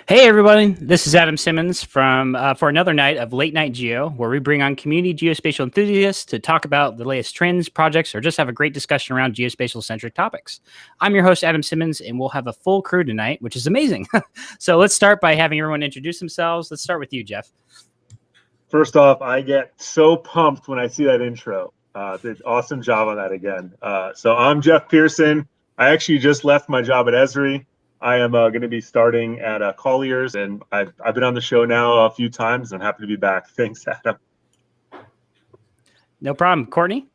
Hey everybody, this is Adam Simmons for another night of Late Night Geo, where we bring on community geospatial enthusiasts to talk about the latest trends, projects, or just have a great discussion around geospatial-centric topics. I'm your host, Adam Simmons, and we'll have a full crew tonight, which is amazing. So let's start by having everyone introduce themselves. Let's start with you, Jeff. First off, I get so pumped when I see that intro. Did awesome job on that again. So I'm Jeff Pearson. I actually just left my job at Esri. I am going to be starting at Collier's, and I've been on the show now a few times, and I'm happy to be back. Thanks, Adam. No problem. Courtney?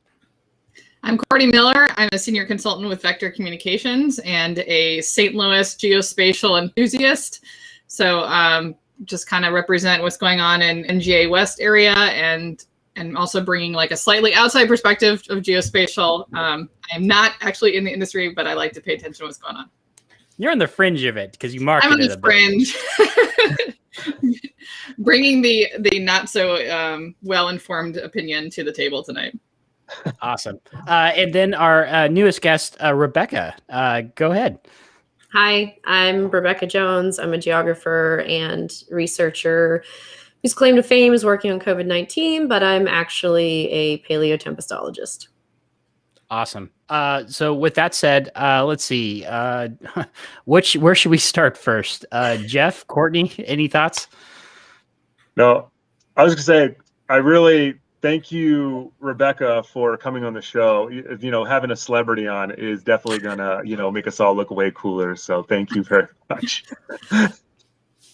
I'm Courtney Miller. I'm a senior consultant with Vector Communications and a St. Louis geospatial enthusiast. So just kind of represent what's going on in GA West area and also bringing like a slightly outside perspective of geospatial. I am not actually in the industry, but I like to pay attention to what's going on. You're on the fringe of it because you market it. I'm on the fringe. Bringing the not so well-informed opinion to the table tonight. Awesome. And then our newest guest, Rebekah. Go ahead. Hi, I'm Rebekah Jones. I'm a geographer and researcher whose claim to fame is working on COVID-19, but I'm actually a paleotempestologist. Awesome. So with that said, let's see. Where should we start first? Jeff, Courtney, any thoughts? No, I was going to say, I really thank you, Rebekah, for coming on the show. You know, having a celebrity on is definitely going to, make us all look way cooler. So thank you very much.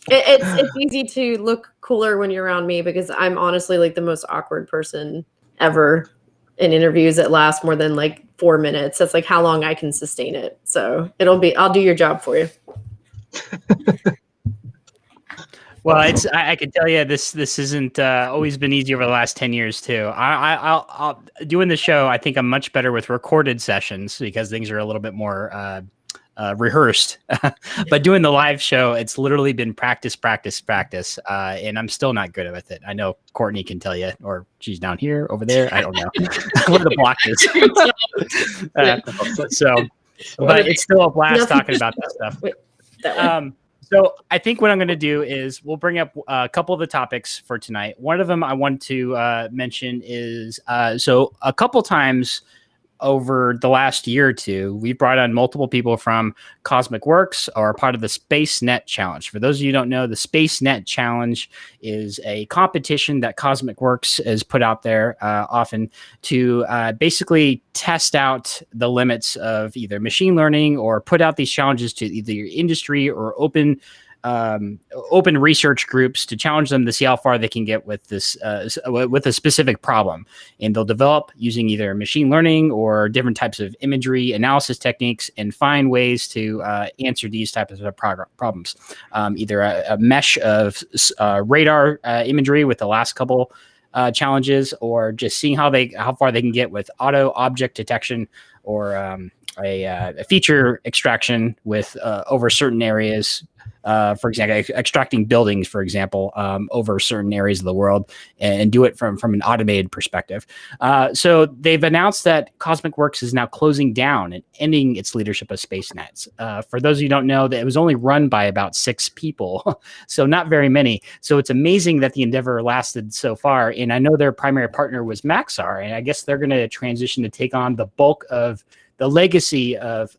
It's easy to look cooler when you're around me because I'm honestly like the most awkward person ever in interviews that last more than like 4 minutes. That's like how long I can sustain it. So I'll do your job for you. Well, I can tell you this isn't always been easy over the last 10 years too. I'll doing the show. I think I'm much better with recorded sessions because things are a little bit more rehearsed, but doing the live show, it's literally been practice, and I'm still not good with it. I know Courtney can tell you, or she's down here, over there. I don't know where the block is. But it's still a blast talking about that stuff. So I think what I'm going to do is we'll bring up a couple of the topics for tonight. One of them I want to mention is so a couple times over the last year or two, we've brought on multiple people from Cosmic Works or part of the SpaceNet Challenge. For those of you who don't know, the SpaceNet Challenge is a competition that Cosmic Works has put out there often to basically test out the limits of either machine learning or put out these challenges to either your industry or open research groups to challenge them to see how far they can get with this with a specific problem, and they'll develop using either machine learning or different types of imagery analysis techniques and find ways to answer these types of problems. Either a mesh of radar imagery with the last couple challenges, or just seeing how far they can get with auto object detection or a feature extraction with over certain areas. For example, extracting buildings, for example, over certain areas of the world and do it from an automated perspective. So they've announced that Cosmic Works is now closing down and ending its leadership of SpaceNet. For those of you who don't know, that it was only run by about 6 people, so not very many. So it's amazing that the endeavor lasted so far. And I know their primary partner was Maxar, and I guess they're going to transition to take on the bulk of the legacy of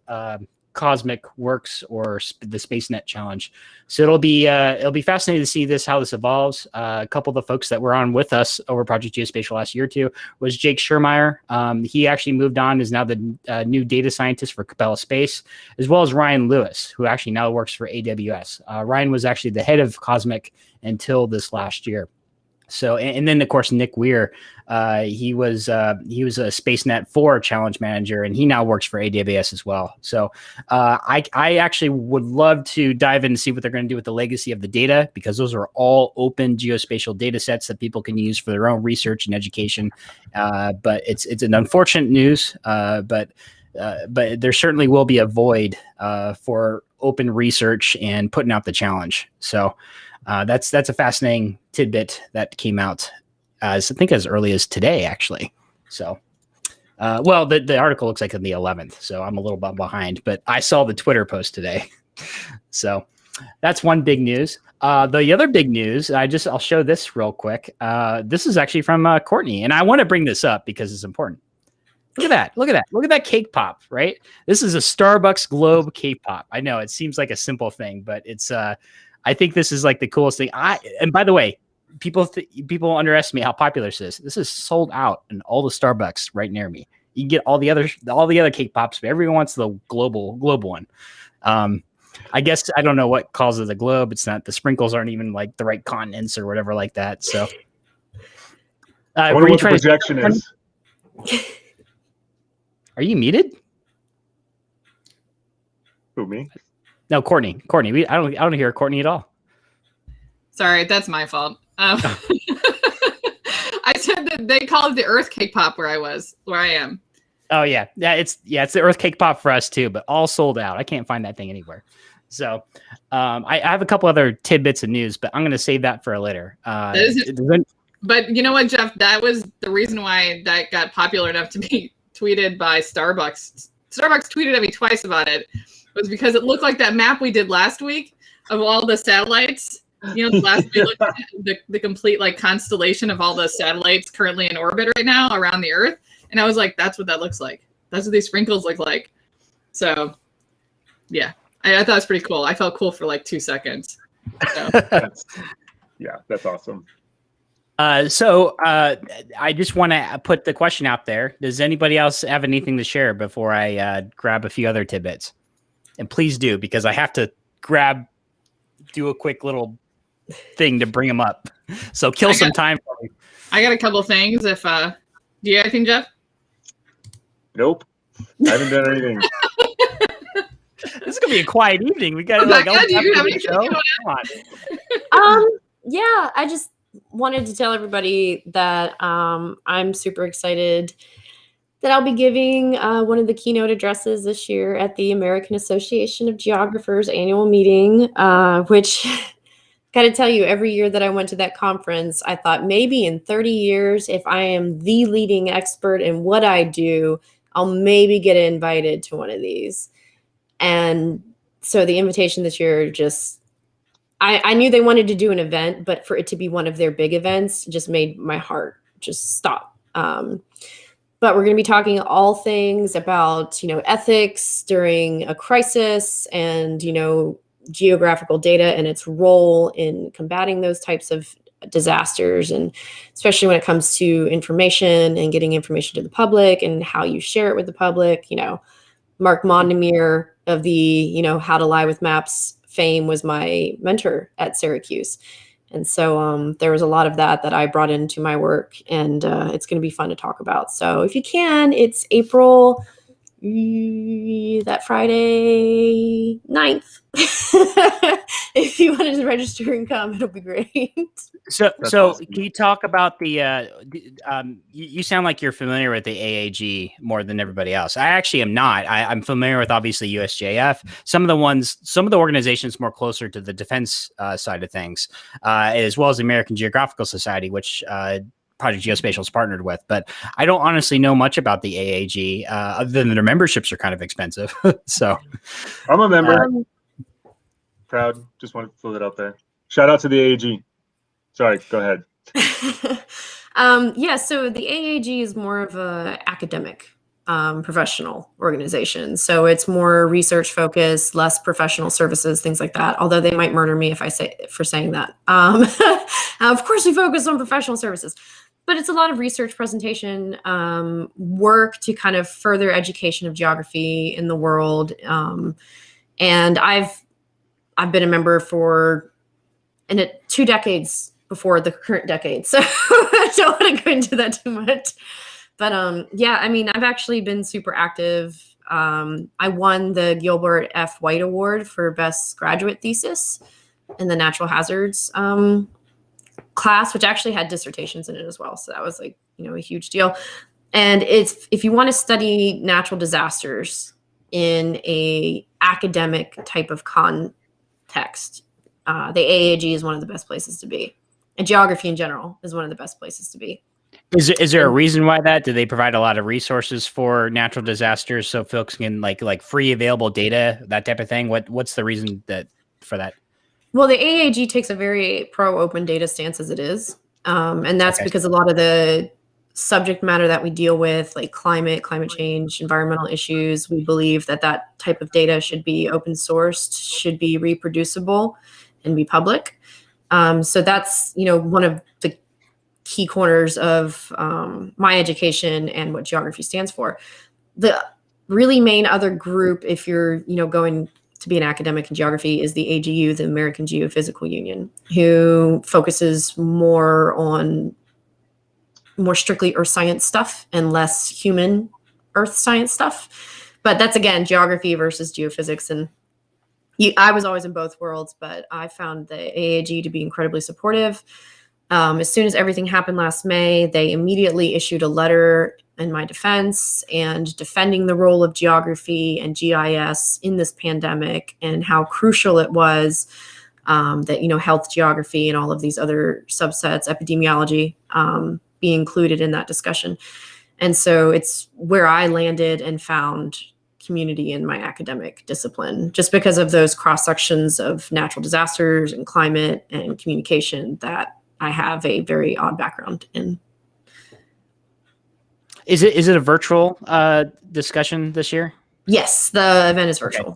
Cosmic Works or the SpaceNet Challenge. So it'll be fascinating to see how this evolves. A couple of the folks that were on with us over Project Geospatial last year or two was Jake Schermeyer. He actually moved on, is now the new data scientist for Capella Space, as well as Ryan Lewis, who actually now works for AWS. Ryan was actually the head of Cosmic until this last year. So, and then of course Nick Weir, he was a SpaceNet 4 challenge manager, and he now works for AWS as well. So, I actually would love to dive in and see what they're going to do with the legacy of the data, because those are all open geospatial data sets that people can use for their own research and education. But it's an unfortunate news, but there certainly will be a void for open research and putting out the challenge. So. That's a fascinating tidbit that came out I think as early as today, actually. So, well, the article looks like on the 11th, so I'm a little bit behind, but I saw the Twitter post today. So, that's one big news. The other big news, I'll show this real quick. This is actually from Courtney, and I want to bring this up because it's important. Look at that. Look at that. Look at that cake pop, right? This is a Starbucks globe cake pop. I know it seems like a simple thing, but it's I think this is like the coolest thing. And by the way, people underestimate how popular this is. This is sold out in all the Starbucks right near me. You can get all the other cake pops, but everyone wants the global one. I guess I don't know what calls it a globe. It's not, the sprinkles aren't even like the right continents or whatever like that. So I wonder what the projection is. Are you muted? Who, me? No, Courtney. I don't hear Courtney at all. Sorry, that's my fault. I said that they call it the Earth Cake Pop where I am. Oh yeah, it's the Earth Cake Pop for us too, but all sold out. I can't find that thing anywhere. So I have a couple other tidbits of news, but I'm going to save that for later. But you know what, Jeff? That was the reason why that got popular enough to be tweeted by Starbucks. Starbucks tweeted at me twice about it. Was because it looked like that map we did last week of all the satellites. You know, last week we looked at the complete like constellation of all the satellites currently in orbit right now around the Earth. And I was like, that's what that looks like. That's what these sprinkles look like. So, yeah, I thought it was pretty cool. I felt cool for like 2 seconds. So. That's awesome. So I just want to put the question out there. Does anybody else have anything to share before I grab a few other tidbits? And please do, because I have to do a quick little thing to bring them up. So kill some time for me. I got a couple things. Do you have anything, Jeff? Nope. I haven't done anything. This is gonna be a quiet evening. We got do you have anything? Come on. Yeah, I just wanted to tell everybody that I'm super excited that I'll be giving one of the keynote addresses this year at the American Association of Geographers annual meeting, which got to tell you, every year that I went to that conference, I thought maybe in 30 years, if I am the leading expert in what I do, I'll maybe get invited to one of these. And so the invitation this year just, I knew they wanted to do an event, but for it to be one of their big events just made my heart just stop. But we're going to be talking all things about, ethics during a crisis and, geographical data and its role in combating those types of disasters. And especially when it comes to information and getting information to the public and how you share it with the public. Mark Montemere of the, How to Lie with Maps fame was my mentor at Syracuse. And so there was a lot of that I brought into my work, and it's going to be fun to talk about. So if you can, it's April, that Friday 9th. If you wanted to register and come, it'll be great. So awesome. Can you talk about the, you sound like you're familiar with the AAG more than everybody else. I actually am not. I'm familiar with obviously USJF. Some of the organizations more closer to the defense side of things, as well as the American Geographical Society, which Project Geospatial is partnered with. But I don't honestly know much about the AAG, other than their memberships are kind of expensive. So I'm a member. Proud. Just want to throw that out there. Shout out to the AAG. Sorry, go ahead. So the AAG is more of a academic professional organization. So it's more research focused, less professional services, things like that. Although they might murder me if I say for saying that. Of course, we focus on professional services, but it's a lot of research presentation work to kind of further education of geography in the world. And I've been a member for 2 decades before the current decade. So I don't want to go into that too much. But I've actually been super active. I won the Gilbert F. White Award for Best Graduate Thesis in the Natural Hazards class, which actually had dissertations in it as well. So that was a huge deal. And if you want to study natural disasters in a academic type of context, the AAG is one of the best places to be. And geography in general is one of the best places to be. Is there a reason why that? Do they provide a lot of resources for natural disasters so folks can like free available data, that type of thing? What's the reason for that? Well, the AAG takes a very pro-open data stance as it is. And that's because a lot of the subject matter that we deal with, like climate change, environmental issues, we believe that that type of data should be open sourced, should be reproducible, and be public. So that's, one of the key corners of my education and what geography stands for. The really main other group, if you're, going to be an academic in geography, is the AGU, the American Geophysical Union, who focuses more strictly earth science stuff and less human earth science stuff. But that's, again, geography versus geophysics. And I was always in both worlds, but I found the AAG to be incredibly supportive. As soon as everything happened last May, they immediately issued a letter in my defense and defending the role of geography and GIS in this pandemic and how crucial it was that, health geography and all of these other subsets, epidemiology, be included in that discussion. And so it's where I landed and found community in my academic discipline, just because of those cross sections of natural disasters and climate and communication that I have a very odd background in. Is it a virtual discussion this year? Yes, the event is virtual.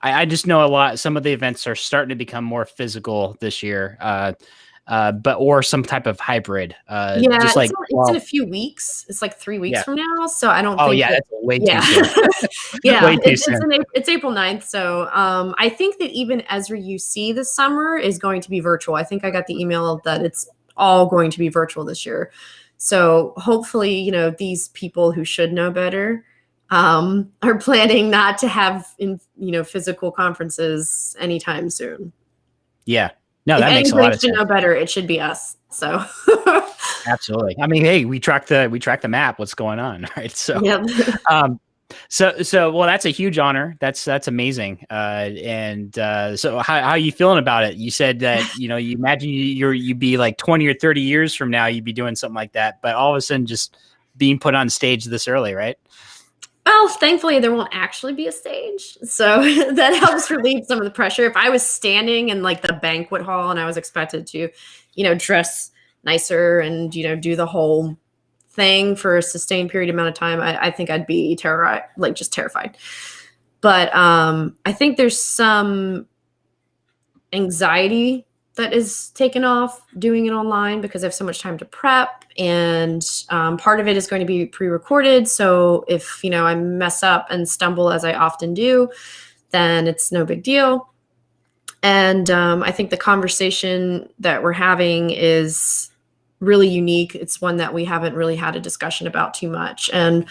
Okay. I just know some of the events are starting to become more physical this year, or some type of hybrid. It's in a few weeks. It's like 3 weeks from now. So I don't think. Oh, yeah, that's way too soon. Yeah, way too soon. It's April 9th. So I think that even Esri UC this summer is going to be virtual. I think I got the email that it's all going to be virtual this year. So hopefully, these people who should know better are planning not to have physical conferences anytime soon. Yeah. No, that makes a lot of sense. If know better, it should be us. So absolutely. I mean, hey, we track the map. What's going on, right? So, yep. Well, that's a huge honor. That's amazing. So how are you feeling about it? You said that, you imagine you'd be like 20 or 30 years from now, you'd be doing something like that, but all of a sudden just being put on stage this early, right? Well, thankfully there won't actually be a stage. So that helps relieve some of the pressure. If I was standing in like the banquet hall and I was expected to, dress nicer and, do the whole thing for a sustained period amount of time, I think I'd be terrified. But I think there's some anxiety that is taken off doing it online because I have so much time to prep, and part of it is going to be pre-recorded. So if, I mess up and stumble as I often do, then it's no big deal. And I think the conversation that we're having is really unique. It's one that we haven't really had a discussion about too much. And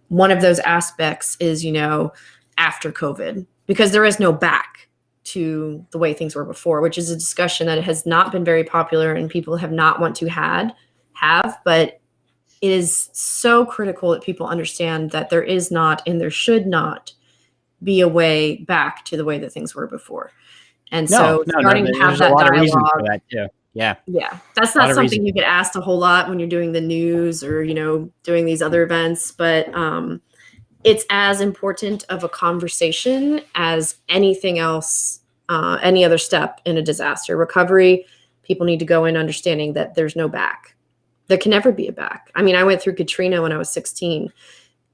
one of those aspects is, after COVID, because there is no back to the way things were before, which is a discussion that has not been very popular and people have not want to have, but it is so critical that people understand that there is not, and there should not be a way back to the way that things were before. And starting to have that dialogue. For that too. Yeah. That's not something you get asked a whole lot when you're doing the news or, doing these other events, but it's as important of a conversation as anything else, any other step in a disaster recovery. People need to go in understanding that there's no back. There can never be a back. I mean, I went through Katrina when I was 16,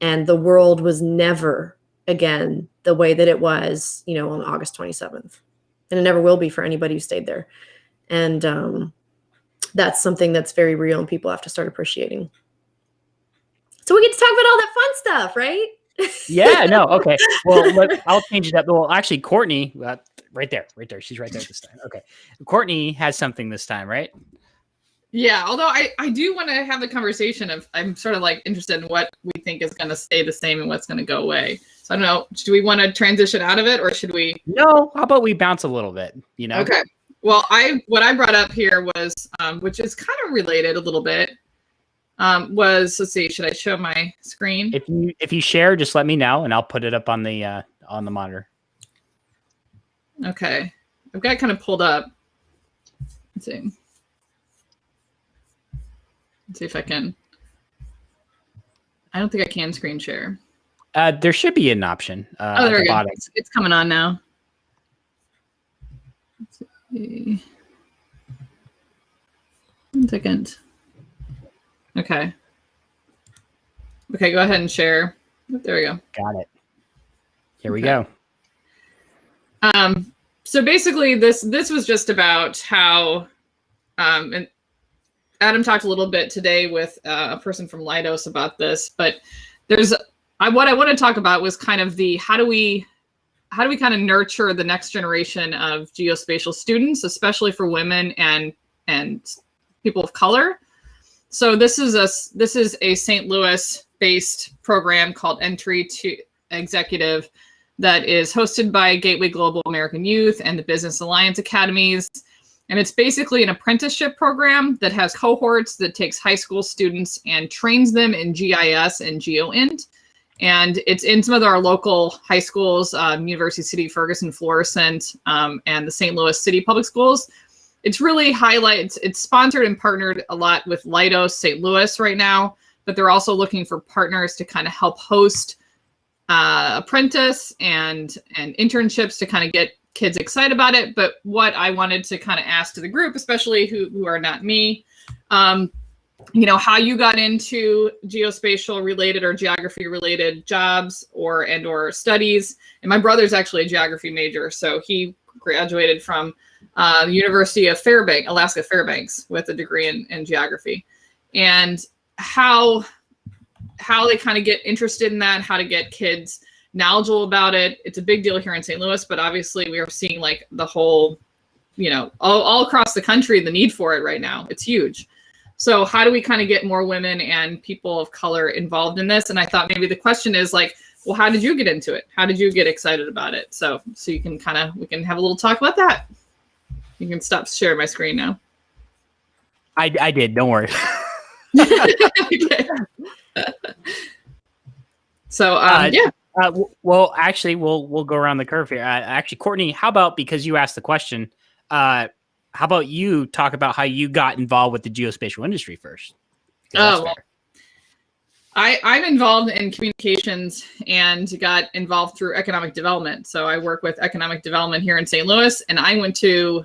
and the world was never again the way that it was, on August 27th. And it never will be for anybody who stayed there. And that's something that's very real and people have to start appreciating. So we get to talk about all that fun stuff, right? Yeah, no. Okay. Well, I'll change it up. Well, actually, Courtney, right there. She's right there this time. Okay. Courtney has something this time, right? Yeah. Although I do want to have the conversation of, I'm sort of like interested in what we think is going to stay the same and what's going to go away. So I don't know. Do we want to transition out of it or should we? No. How about we bounce a little bit, Okay. Well, what I brought up here was, which is kind of related a little bit, was, let's see, should I show my screen? If you share, just let me know and I'll put it up on the monitor. Okay. I've got it kind of pulled up. Let's see. Let's see if I can. I don't think I can screen share. There should be an option. There we go. It's coming on now. Okay. 1 second. Okay. Okay, go ahead and share. There we go. Got it. Here we go. So basically this was just about how, and Adam talked a little bit today with a person from Leidos about this, but what I want to talk about was kind of how do we kind of nurture the next generation of geospatial students, especially for women and people of color. So this is a St. Louis based program called Entry to Executive that is hosted by Gateway Global American Youth and the Business Alliance Academies. And it's basically an apprenticeship program that has cohorts that takes high school students and trains them in GIS and GeoInt. And it's in some of our local high schools, University City, Ferguson, Florissant, and the St. Louis City Public Schools. It's really it's sponsored and partnered a lot with Leidos St. Louis right now, but they're also looking for partners to kind of help host apprentice and internships to kind of get kids excited about it. But what I wanted to kind of ask to the group, especially who are not me, how you got into geospatial related or geography related jobs or studies. And my brother's actually a geography major, so he graduated from the University of Alaska Fairbanks with a degree in geography. And how they kind of get interested in that, how to get kids knowledgeable about it. It's a big deal here in St. Louis, but obviously we are seeing like the whole, all across the country, the need for it right now. It's huge. So how do we kind of get more women and people of color involved in this? And I thought maybe the question is like, well, how did you get into it? How did you get excited about it? So you can we can have a little talk about that. You can stop sharing my screen now. I did, don't worry. Okay. So yeah. Well, actually, we'll go around the curve here. Actually, Courtney, how about, because you asked the question, how about you talk about how you got involved with the geospatial industry first? Well, I'm involved in communications and got involved through economic development. So I work with economic development here in St. Louis, and I went to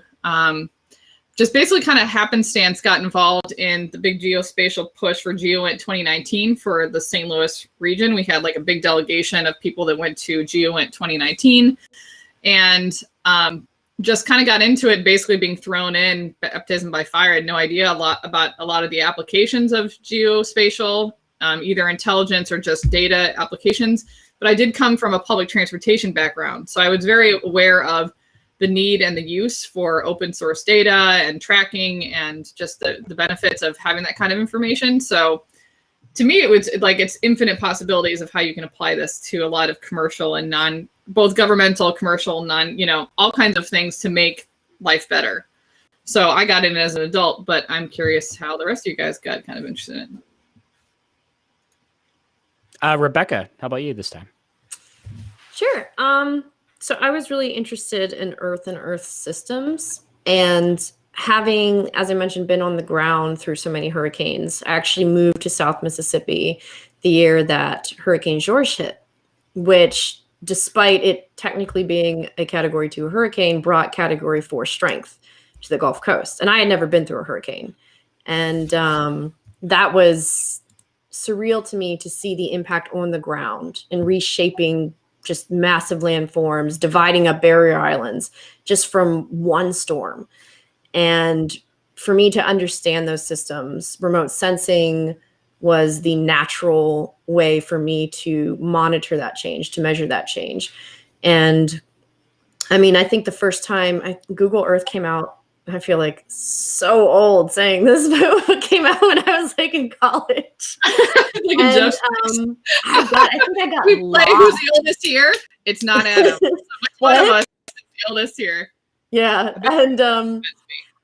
just basically kind of happenstance got involved in the big geospatial push for GeoInt 2019 for the St. Louis region. We had like a big delegation of people that went to GeoInt 2019, and just kind of got into it, basically being thrown in, baptism by fire. I had no idea about a lot of the applications of geospatial, either intelligence or just data applications. But I did come from a public transportation background, so I was very aware of the need and the use for open source data and tracking and just the benefits of having that kind of information. So to me, it was like it's infinite possibilities of how you can apply this to a lot of commercial and both governmental, commercial, all kinds of things to make life better. So I got in it as an adult, but I'm curious how the rest of you guys got kind of interested in it. Rebekah, how about you this time? Sure. So I was really interested in Earth and Earth systems, and having, as I mentioned, been on the ground through so many hurricanes, I actually moved to South Mississippi the year that Hurricane George hit, which, despite it technically being a Category 2 hurricane, brought Category 4 strength to the Gulf Coast. And I had never been through a hurricane. And that was surreal to me to see the impact on the ground and reshaping just massive landforms, dividing up barrier islands just from one storm. And for me to understand those systems, remote sensing was the natural way for me to monitor that change, to measure that change. And I mean, I think the first time Google Earth came out, I feel like so old saying this, but it came out when I was like in college. I think I got lost. Who's the oldest here? It's not Adam. One of us is the oldest here. Yeah, and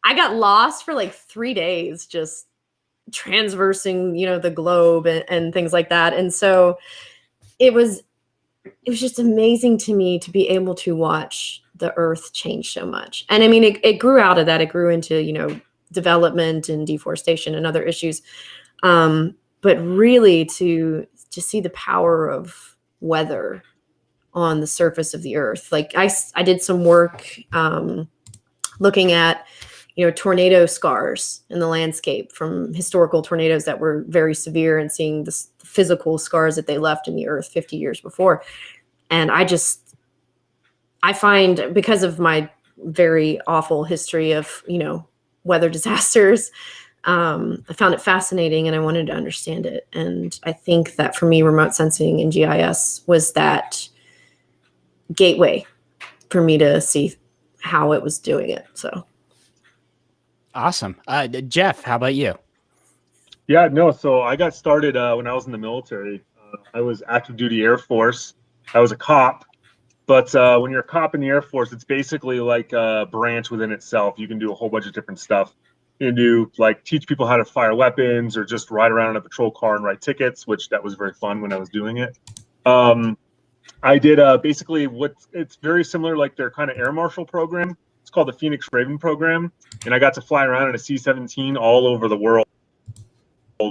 I got lost for like 3 days, just transversing, the globe and things like that. And so it was just amazing to me to be able to watch the Earth change so much. And I mean, it grew out of that. It grew into, development and deforestation and other issues. But really to see the power of weather on the surface of the Earth. Like I did some work looking at, tornado scars in the landscape from historical tornadoes that were very severe and seeing the physical scars that they left in the earth 50 years before. And I find, because of my very awful history of, weather disasters, I found it fascinating and I wanted to understand it. And I think that for me, remote sensing and GIS was that gateway for me to see how it was doing it. So. Awesome. Jeff, how about you? Yeah, no. So I got started when I was in the military. I was active duty Air Force. I was a cop. But when you're a cop in the Air Force, it's basically like a branch within itself. You can do a whole bunch of different stuff. You can do teach people how to fire weapons, or just ride around in a patrol car and write tickets, which that was very fun when I was doing it. I did basically it's very similar, like their kind of air marshal program. It's called the Phoenix Raven program. And I got to fly around in a C-17 all over the world.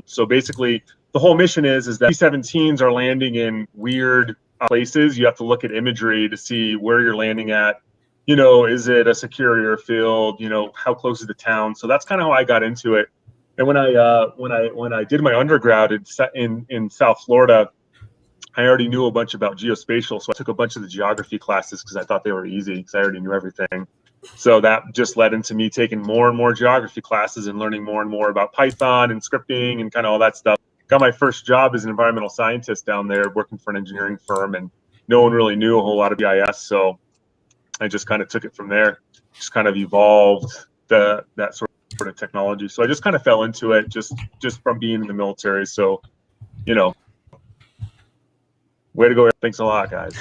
So basically, the whole mission is that C-17s are landing in weird places. You have to look at imagery to see where you're landing at. Is it a secure airfield? How close is the town? So that's kind of how I got into it. And when I did my undergrad in South Florida, I already knew a bunch about geospatial. So I took a bunch of the geography classes because I thought they were easy because I already knew everything. So that just led into me taking more and more geography classes and learning more and more about Python and scripting and kind of all that stuff. Got my first job as an environmental scientist down there working for an engineering firm, and no one really knew a whole lot of GIS. So I just kind of took it from there, just kind of evolved that sort of technology. So I just kind of fell into it just from being in the military. So, way to go. Thanks a lot, guys.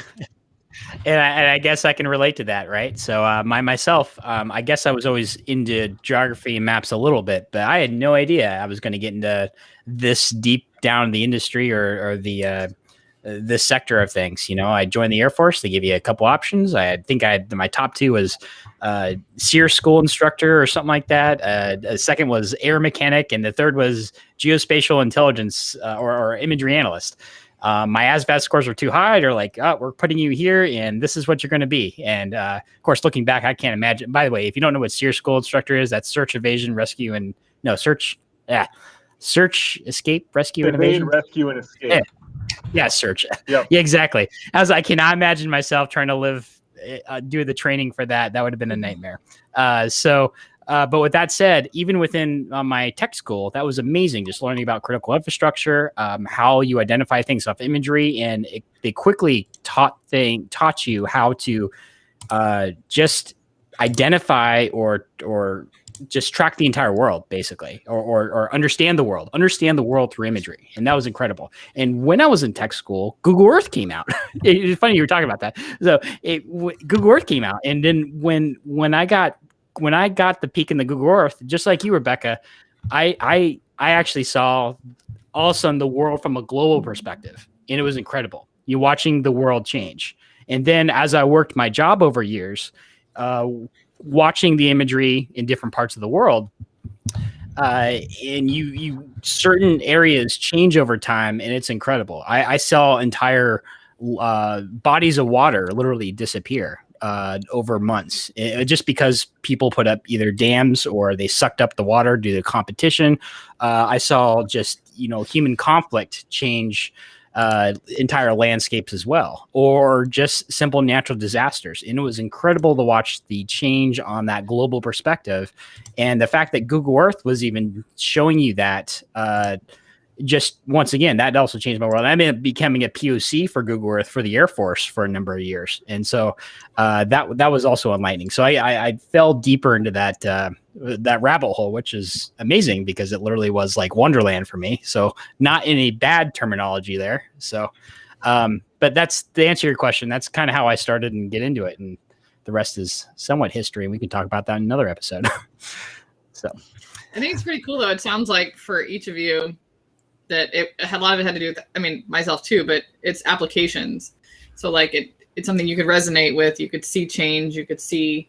And I guess I can relate to that, right? So myself, I guess I was always into geography and maps a little bit, but I had no idea I was going to get into this deep down in the industry or the this sector of things. I joined the Air Force. They give you a couple options. My top two was SEER school instructor or something like that. A second was air mechanic, and the third was geospatial intelligence or imagery analyst. My ASVAB scores were too high. They're like, oh, we're putting you here and this is what you're going to be. And of course, looking back, I can't imagine. By the way, if you don't know what SEER school instructor is, that's search, evasion, rescue, and search, escape, rescue, and evasion. Rescue, and escape. Yeah, search. Yep. Yeah, exactly. I cannot imagine myself trying to do the training for that. That would have been a nightmare. But with that said, even within my tech school, that was amazing. Just learning about critical infrastructure, how you identify things off imagery, and they quickly taught you how to just identify or just track the entire world, basically, or understand the world through imagery, and that was incredible. And when I was in tech school, Google Earth came out. It's funny you were talking about that. So Google Earth came out, and then when I got the peek in the Google Earth, just like you, Rebekah, I actually saw all of a sudden the world from a global perspective, and it was incredible. You watching the world change. And then as I worked my job over years, watching the imagery in different parts of the world, and you certain areas change over time, and it's incredible. I saw entire bodies of water literally disappear over months, just because people put up either dams or they sucked up the water due to competition. I saw just human conflict change entire landscapes as well, or just simple natural disasters. And it was incredible to watch the change on that global perspective. And the fact that Google Earth was even showing you that, just once again, that also changed my world. I ended up becoming a POC for Google Earth for the Air Force for a number of years. And so that was also enlightening. So I fell deeper into that rabbit hole, which is amazing because it literally was like Wonderland for me. So not in a bad terminology there. So, but that's to answer your question. That's kind of how I started and get into it. And the rest is somewhat history. And we can talk about that in another episode. So I think it's pretty cool though. It sounds like for each of you that a lot of it had to do with, myself too, but it's applications. So like it's something you could resonate with. You could see change. You could see,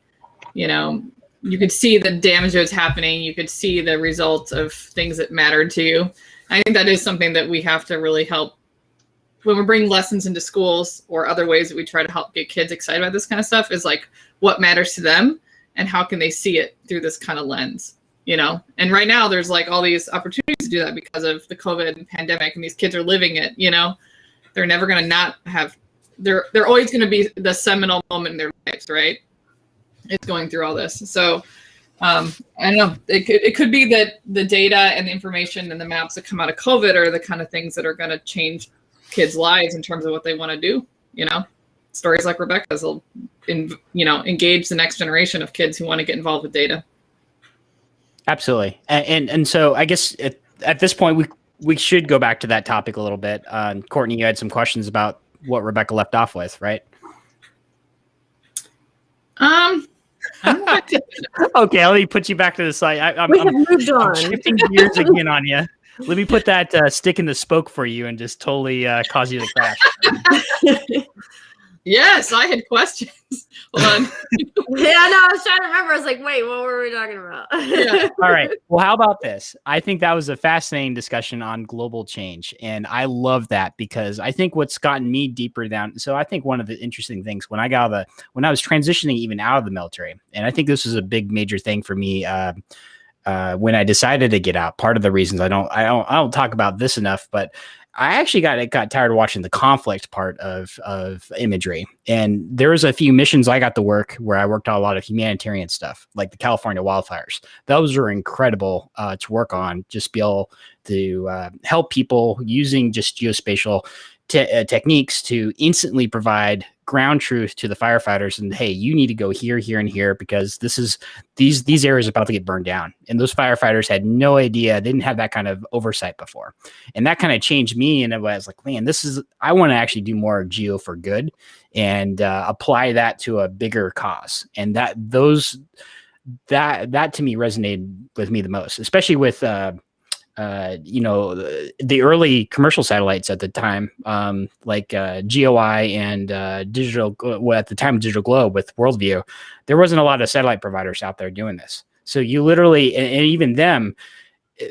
you could see the damage that's happening. You could see the results of things that mattered to you. I think that is something that we have to really help when we bring lessons into schools or other ways that we try to help get kids excited about this kind of stuff, is like what matters to them. and how can they see it through this kind of lens, you know? And right now there's like all these opportunities to do that because of the COVID pandemic, and these kids are living it, you know? They're never going to not have, they're always going to be the seminal moment in their lives, right? It's going through all this. So I don't know, it could be that the data and the information and the maps that come out of COVID are the kind of things that are going to change kids' lives in terms of what they want to do, you know? Stories like Rebekah's will, engage the next generation of kids who want to get involved with data. Absolutely. And so I guess at this point, we should go back to that topic a little bit. Courtney, you had some questions about what Rebekah left off with, right? Okay, let me put you back to the side. We have moved on. I'm shifting gears again on you. Let me put that stick in the spoke for you and just totally cause you to crash. Yes, I had questions. Hold on. Yeah, no, I was trying to remember. I was like, wait, what were we talking about? Yeah. All right. Well, how about this? I think that was a fascinating discussion on global change. And I love that because I think what's gotten me deeper down. So I think one of the interesting things when I was transitioning even out of the military, and I think this was a big major thing for me when I decided to get out. Part of the reasons I don't talk about this enough, but I actually got tired of watching the conflict part of imagery. And there was a few missions I got to work where I worked on a lot of humanitarian stuff, like the California wildfires. Those were incredible to work on, just be able to help people using just geospatial techniques to instantly provide ground truth to the firefighters. And hey, you need to go here, here, and here because these areas are about to get burned down. And those firefighters had no idea. They didn't have that kind of oversight before. And that kind of changed me. And I was like, man, I want to actually do more geo for good and apply that to a bigger cause. And that to me resonated with me the most, especially with the early commercial satellites at the time, like GOI and digital. Well, at the time, Digital Globe with Worldview, there wasn't a lot of satellite providers out there doing this. So you literally, and even them,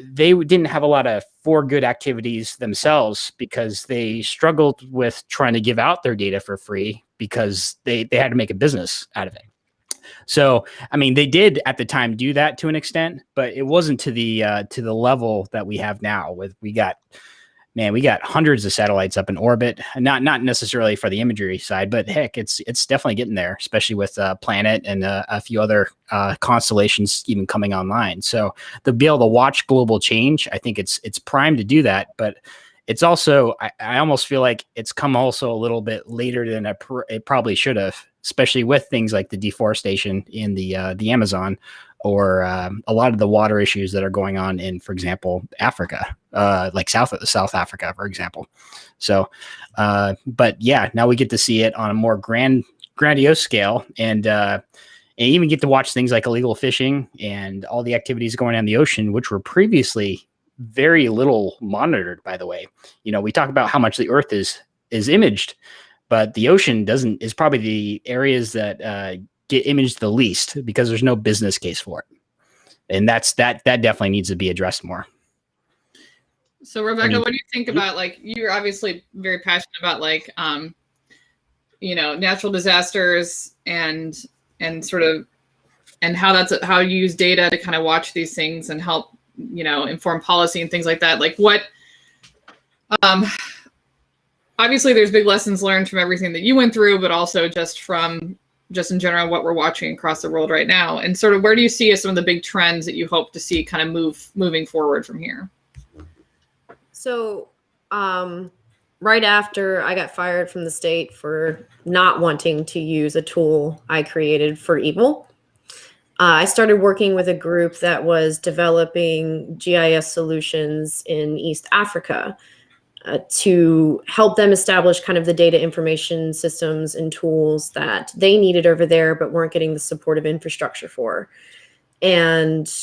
they didn't have a lot of for good activities themselves because they struggled with trying to give out their data for free because they had to make a business out of it. So, I mean, they did at the time do that to an extent, but it wasn't to the level that we have now. We got hundreds of satellites up in orbit, not necessarily for the imagery side, but heck, it's definitely getting there, especially with Planet and a few other constellations even coming online. So to be able to watch global change, I think it's primed to do that, but it's also, I almost feel like it's come also a little bit later than it probably should have, especially with things like the deforestation in the Amazon or a lot of the water issues that are going on in, for example, Africa, like South Africa, for example. So, but yeah, now we get to see it on a more grandiose scale and even get to watch things like illegal fishing and all the activities going on in the ocean, which were previously very little monitored, by the way. You know, we talk about how much the earth is imaged, but the ocean is probably the areas that get imaged the least because there's no business case for it. And that definitely needs to be addressed more. So Rebekah, what do you think about, like, you're obviously very passionate about like, natural disasters and sort of, and how you use data to kind of watch these things and help, inform policy and things like that. Like what, obviously there's big lessons learned from everything that you went through, but also just in general, what we're watching across the world right now. And sort of where do you see as some of the big trends that you hope to see kind of moving forward from here? So, right after I got fired from the state for not wanting to use a tool I created for evil, I started working with a group that was developing GIS solutions in East Africa to help them establish kind of the data information systems and tools that they needed over there, but weren't getting the supportive infrastructure for. And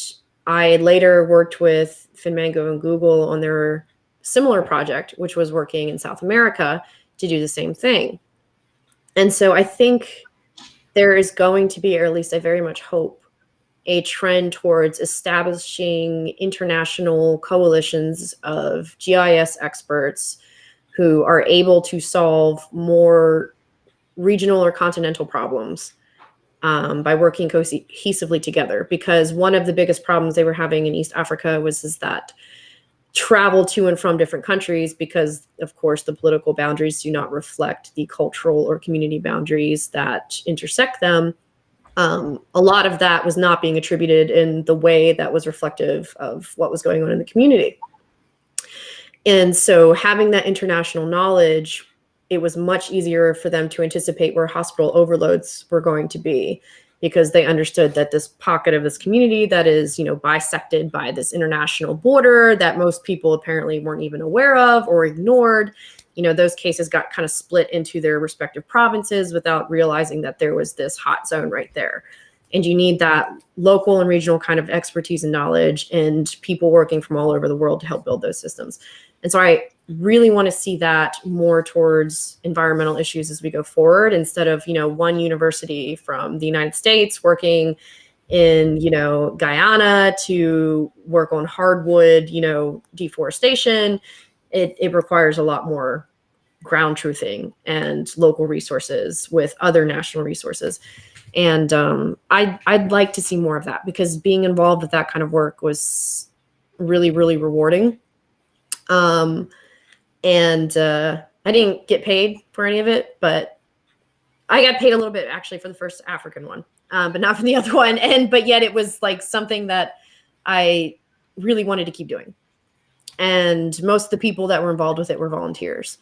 I later worked with Finmango and Google on their similar project, which was working in South America to do the same thing. And so I think there is going to be, or at least I very much hope, a trend towards establishing international coalitions of GIS experts who are able to solve more regional or continental problems by working cohesively together. Because one of the biggest problems they were having in East Africa was that travel to and from different countries, because of course the political boundaries do not reflect the cultural or community boundaries that intersect them. A lot of that was not being attributed in the way that was reflective of what was going on in the community. And so having that international knowledge, it was much easier for them to anticipate where hospital overloads were going to be, because they understood that this pocket of this community that is, bisected by this international border that most people apparently weren't even aware of or ignored, those cases got kind of split into their respective provinces without realizing that there was this hot zone right there. And you need that local and regional kind of expertise and knowledge and people working from all over the world to help build those systems. And so I really want to see that more towards environmental issues as we go forward, instead of, one university from the United States working in, Guyana to work on hardwood, deforestation. It requires a lot more ground truthing and local resources with other national resources. And I'd like to see more of that, because being involved with that kind of work was really, really rewarding. I didn't get paid for any of it, but I got paid a little bit actually for the first African one, but not for the other one. But yet it was like something that I really wanted to keep doing. And most of the people that were involved with it were volunteers.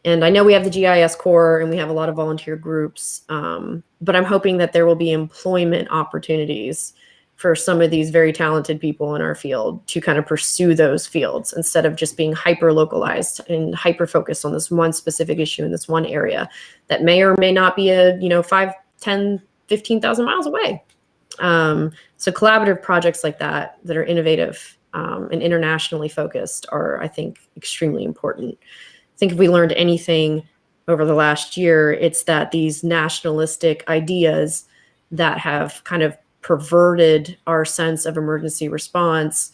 And I know we have the GIS Corps and we have a lot of volunteer groups, but I'm hoping that there will be employment opportunities for some of these very talented people in our field to kind of pursue those fields, instead of just being hyper localized and hyper focused on this one specific issue in this one area that may or may not be 5, 10, 15,000 miles away. So collaborative projects like that are innovative and internationally focused are, I think, extremely important. I think if we learned anything over the last year, it's that these nationalistic ideas that have kind of perverted our sense of emergency response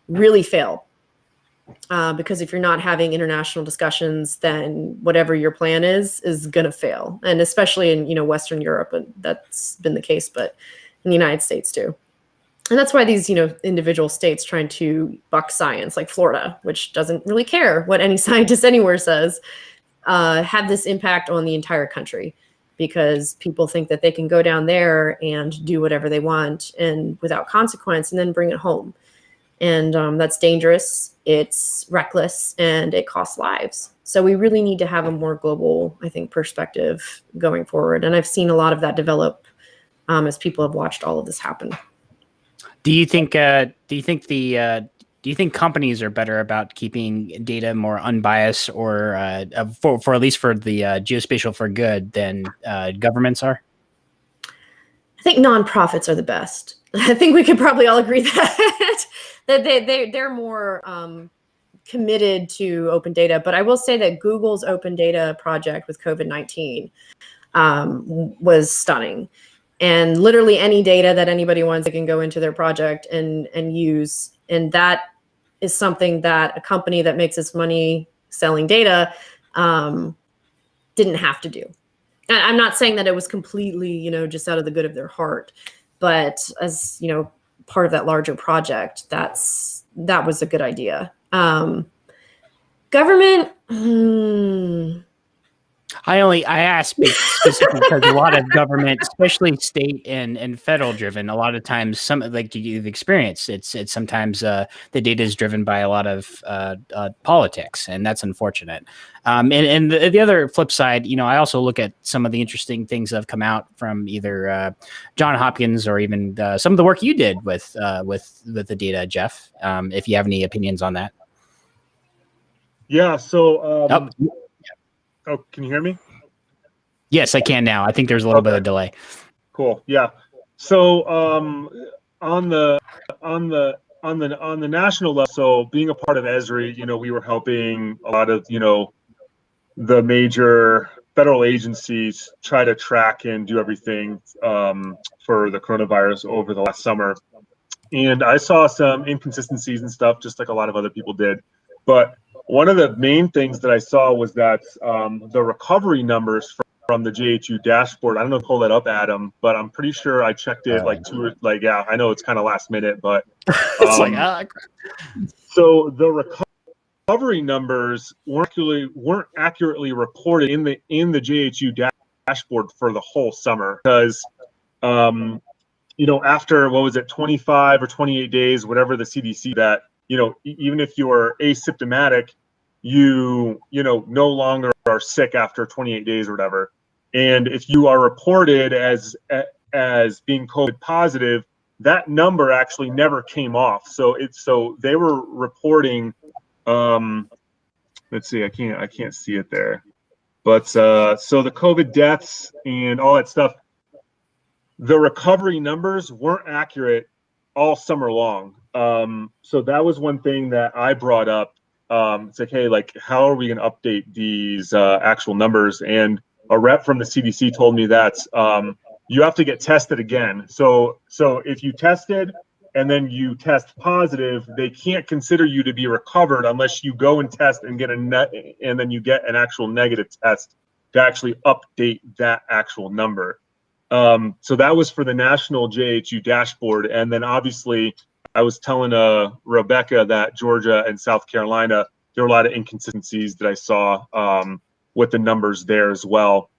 really fail. Because if you're not having international discussions, then whatever your plan is going to fail. And especially in, Western Europe, and that's been the case, but in the United States too. And that's why these, individual states trying to buck science, like Florida, which doesn't really care what any scientist anywhere says, have this impact on the entire country, because people think that they can go down there and do whatever they want and without consequence and then bring it home. And that's dangerous, it's reckless, and it costs lives. So we really need to have a more global, I think, perspective going forward. And I've seen a lot of that develop as people have watched all of this happen. Do you think companies are better about keeping data more unbiased, or for at least for the geospatial for good, than governments are? I think nonprofits are the best. I think we could probably all agree that they're more committed to open data. But I will say that Google's open data project with COVID-19 was stunning. And literally any data that anybody wants, they can go into their project and use. And that is something that a company that makes its money selling data didn't have to do. And I'm not saying that it was completely, just out of the good of their heart, but as, part of that larger project, that was a good idea. Government, I ask specifically because a lot of government, especially state and federal driven, a lot of times, some like you've experienced, it's sometimes the data is driven by a lot of politics, and that's unfortunate. And the other flip side, I also look at some of the interesting things that have come out from either Johns Hopkins or even some of the work you did with the data, Jeff. If you have any opinions on that. Yeah. So. Oh, can you hear me? Yes, I can now. I think there's a little bit of delay. Cool. Yeah. So on the national level, so being a part of Esri, we were helping a lot of the major federal agencies try to track and do everything for the coronavirus over the last summer. And I saw some inconsistencies and stuff, just like a lot of other people did. But one of the main things that I saw was that the recovery numbers from the JHU dashboard. I don't know if you pull that up, Adam, but I'm pretty sure I checked it yeah, I know it's kind of last minute, but it's like so the recovery numbers weren't accurately reported in the JHU dashboard for the whole summer because after what was it, 25 or 28 days, whatever the CDC, that even if you're asymptomatic, you no longer are sick after 28 days or whatever. And if you are reported as being COVID positive, that number actually never came off. So they were reporting, let's see, I can't see it there, but so the COVID deaths and all that stuff, the recovery numbers weren't accurate all summer long. So that was one thing that I brought up. It's like, hey, like, how are we going to update these actual numbers? And a rep from the CDC told me that you have to get tested again. So if you tested and then you test positive, they can't consider you to be recovered unless you go and test and get and then you get an actual negative test to actually update that actual number. So that was for the national JHU dashboard. And then obviously I was telling Rebekah that Georgia and South Carolina, there were a lot of inconsistencies that I saw with the numbers there as well.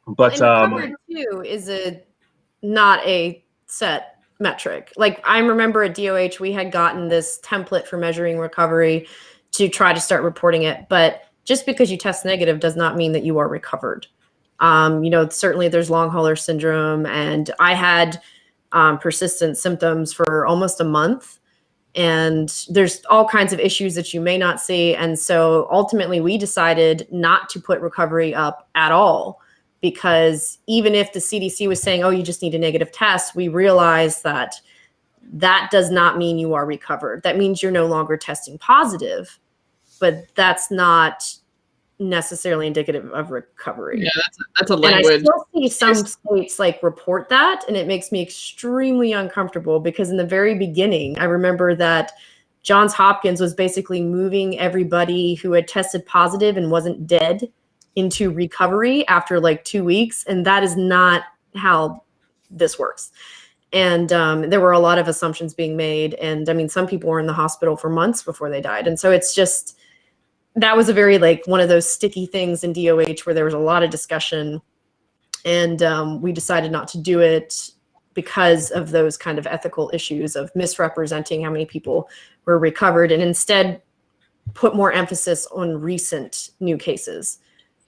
But recovered too is not a set metric. Like I remember at DOH, we had gotten this template for measuring recovery to try to start reporting it. But just because you test negative does not mean that you are recovered. Certainly there's long hauler syndrome, and I had persistent symptoms for almost a month, and there's all kinds of issues that you may not see. And so ultimately we decided not to put recovery up at all, because even if the CDC was saying, oh, you just need a negative test, we realized that that does not mean you are recovered. That means you're no longer testing positive, but that's not necessarily indicative of recovery. Yeah, that's a language. And I still see some states like report that, and it makes me extremely uncomfortable, because in the very beginning, I remember that Johns Hopkins was basically moving everybody who had tested positive and wasn't dead into recovery after like 2 weeks, and that is not how this works. And there were a lot of assumptions being made, and I mean, some people were in the hospital for months before they died, and so it's just, that was a very like one of those sticky things in DOH where there was a lot of discussion, and we decided not to do it because of those kind of ethical issues of misrepresenting how many people were recovered, and instead put more emphasis on recent new cases,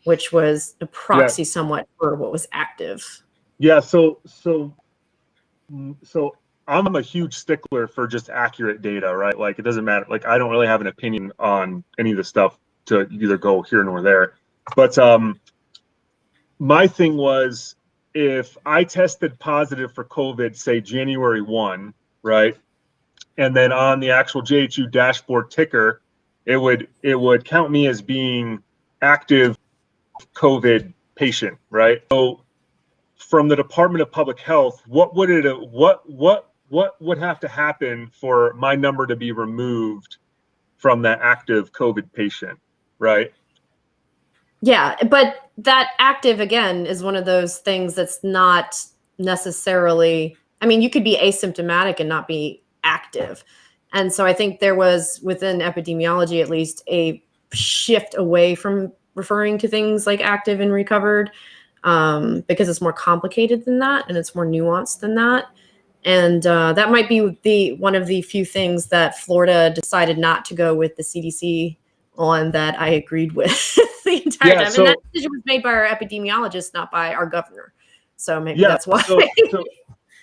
which was a proxy somewhat for what was active. Yeah. So I'm a huge stickler for just accurate data, right? Like it doesn't matter. Like I don't really have an opinion on any of the stuff to either go here nor there. But my thing was, if I tested positive for COVID, say January 1, right? And then on the actual JHU dashboard ticker, it would count me as being active COVID patient, right? So from the Department of Public Health, what would have to happen for my number to be removed from that active COVID patient, right? Yeah, but that active, again, is one of those things that's not necessarily, I mean, you could be asymptomatic and not be active. And so I think there was, within epidemiology at least, a shift away from referring to things like active and recovered, because it's more complicated than that, and it's more nuanced than that. And that might be one of the few things that Florida decided not to go with the CDC on, that I agreed with the entire time. And that decision was made by our epidemiologist, not by our governor. So maybe that's why.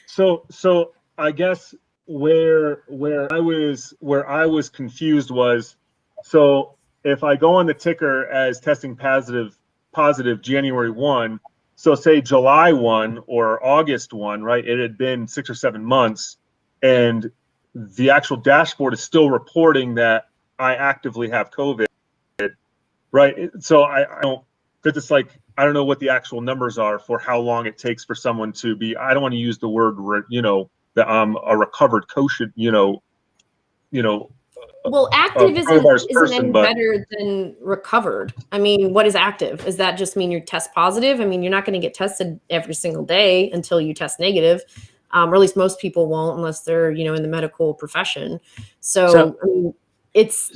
So I guess where I was confused was, so if I go on the ticker as testing positive January 1, so say July 1 or August 1, right? It had been 6 or 7 months, and the actual dashboard is still reporting that I actively have COVID, right? So I don't know what the actual numbers are for how long it takes for someone to be, I don't want to use the word, that I'm a recovered Well, active coronavirus isn't person, any but better than recovered. I mean, what is active? Does that just mean you test positive? I mean, you're not going to get tested every single day until you test negative, or at least most people won't unless they're, in the medical profession. So I mean, that's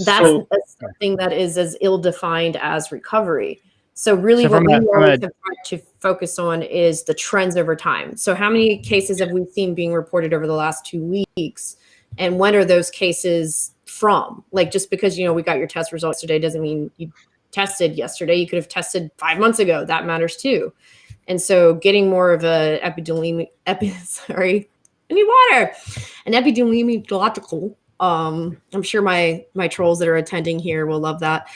something that is as ill-defined as recovery. So really what we always have tried to focus on is the trends over time. So how many cases have we seen being reported over the last 2 weeks? And when are those cases from? Like, just because, we got your test results today doesn't mean you tested yesterday. You could have tested 5 months ago. That matters too. And so getting more of an epidemiological, I'm sure my trolls that are attending here will love that,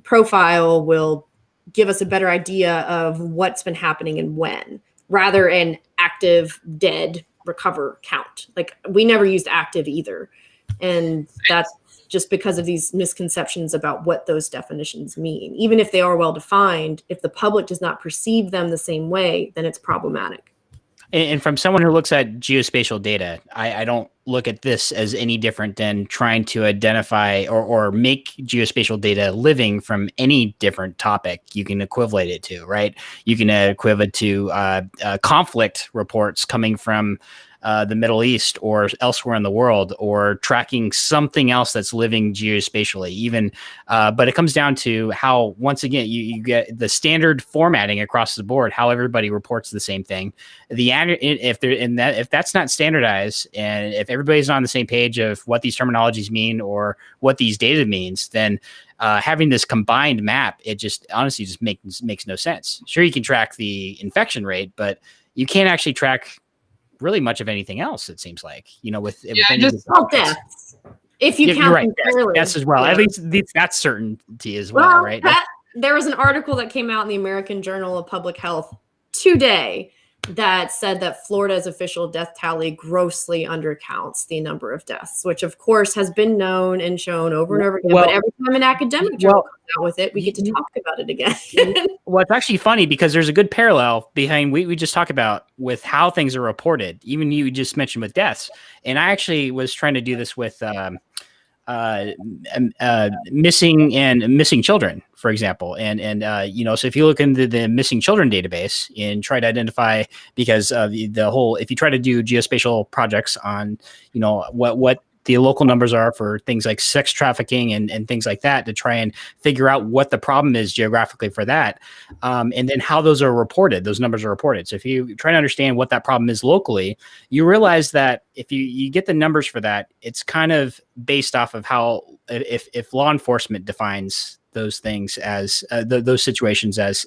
profile will give us a better idea of what's been happening and when, rather than active, dead, recover count. Like, we never used active either. And that's just because of these misconceptions about what those definitions mean. Even if they are well defined, if the public does not perceive them the same way, then it's problematic. And from someone who looks at geospatial data, I don't look at this as any different than trying to identify or make geospatial data living from any different topic you can equivalent it to, right? You can equivalent to conflict reports coming from the Middle East or elsewhere in the world, or tracking something else that's living geospatially even. But it comes down to how, once again, you get the standard formatting across the board, how everybody reports the same thing. If that's not standardized, and if everybody's not on the same page of what these terminologies mean or what these data means, then having this combined map, it just honestly just makes no sense. Sure, you can track the infection rate, but you can't actually track really much of anything else, it seems like, with deaths. If you count right, deaths as well. Yeah. At least that's certainty as well, right? There was an article that came out in the American Journal of Public Health today that said that Florida's official death tally grossly undercounts the number of deaths, which of course has been known and shown over and over again. But every time an academic journal comes out with it, we get to talk about it again. Well, it's actually funny because there's a good parallel behind what we just talked about with how things are reported. Even you just mentioned with deaths. And I actually was trying to do this with missing children, for example. So if you look into the missing children database and try to identify, because the whole, if you try to do geospatial projects on, what the local numbers are for things like sex trafficking and things like that, to try and figure out what the problem is geographically for that. And then how those numbers are reported. So if you try to understand what that problem is locally, you realize that if you get the numbers for that, it's kind of based off of how, if law enforcement defines those things as those situations as,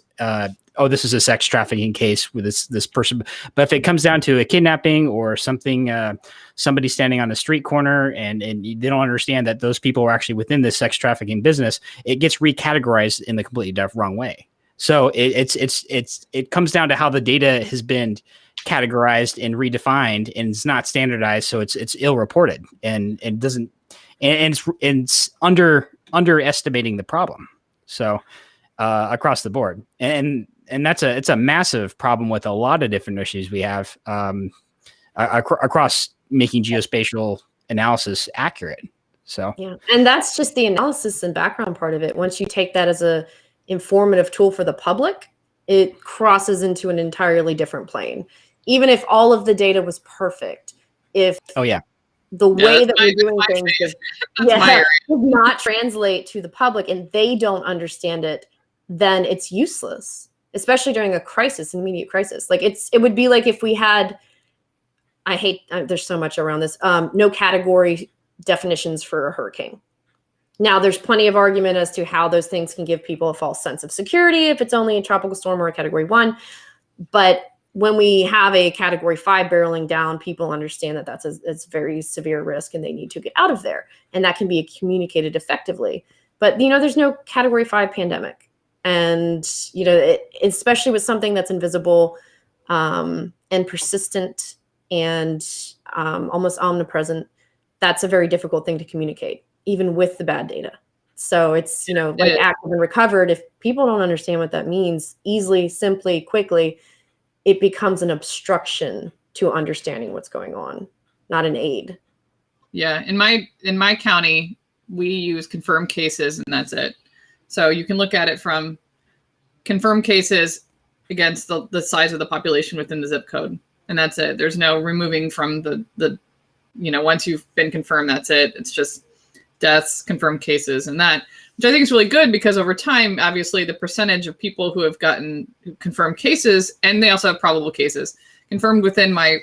this is a sex trafficking case with this person. But if it comes down to a kidnapping or something, somebody standing on a street corner and they don't understand that those people are actually within this sex trafficking business, it gets recategorized in the completely wrong way. So it comes down to how the data has been categorized and redefined, and it's not standardized, so it's ill reported and doesn't, and it's underestimating the problem. So across the board, and it's a massive problem with a lot of different issues we have across making geospatial analysis accurate. So yeah, and that's just the analysis and background part of it. Once you take that as a informative tool for the public, it crosses into an entirely different plane. Even if all of the data was perfect, if the way that we're doing things does not translate to the public and they don't understand it, then it's useless, especially during a crisis, an immediate crisis. Like it would be like if we had, there's so much around this, no category definitions for a hurricane. Now, there's plenty of argument as to how those things can give people a false sense of security if it's only a tropical storm or a category 1. But when we have a category 5 barreling down, people understand that it's very severe risk and they need to get out of there. And that can be communicated effectively. But, there's no category 5 pandemic. And, especially with something that's invisible and persistent and almost omnipresent, that's a very difficult thing to communicate, even with the bad data. So it's, like active and recovered. If people don't understand what that means easily, simply, quickly, it becomes an obstruction to understanding what's going on, not an aid. Yeah. In my county, we use confirmed cases, and that's it. So you can look at it from confirmed cases against the size of the population within the zip code, and that's it. There's no removing from the once you've been confirmed, that's it. It's just deaths, confirmed cases, and that, which I think is really good, because over time, obviously, the percentage of people who have gotten confirmed cases, and they also have probable cases, confirmed within my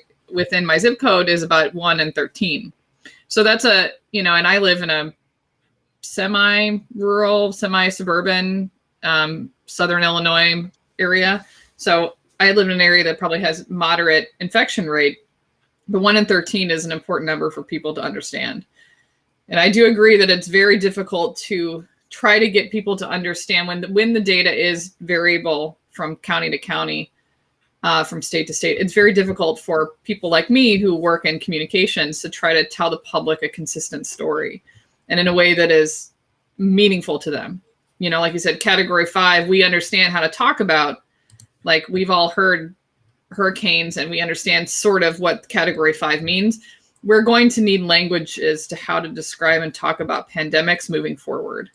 zip code is about 1 in 13. So that's and I live in a semi-rural, semi-suburban, Southern Illinois area. So I live in an area that probably has moderate infection rate, but 1 in 13 is an important number for people to understand. And I do agree that it's very difficult to try to get people to understand when the data is variable from county to county, from state to state. It's very difficult for people like me who work in communications to try to tell the public a consistent story, and in a way that is meaningful to them. Like you said, category 5, we understand how to talk about, like, we've all heard hurricanes and we understand sort of what category 5 means. We're going to need language as to how to describe and talk about pandemics moving forward.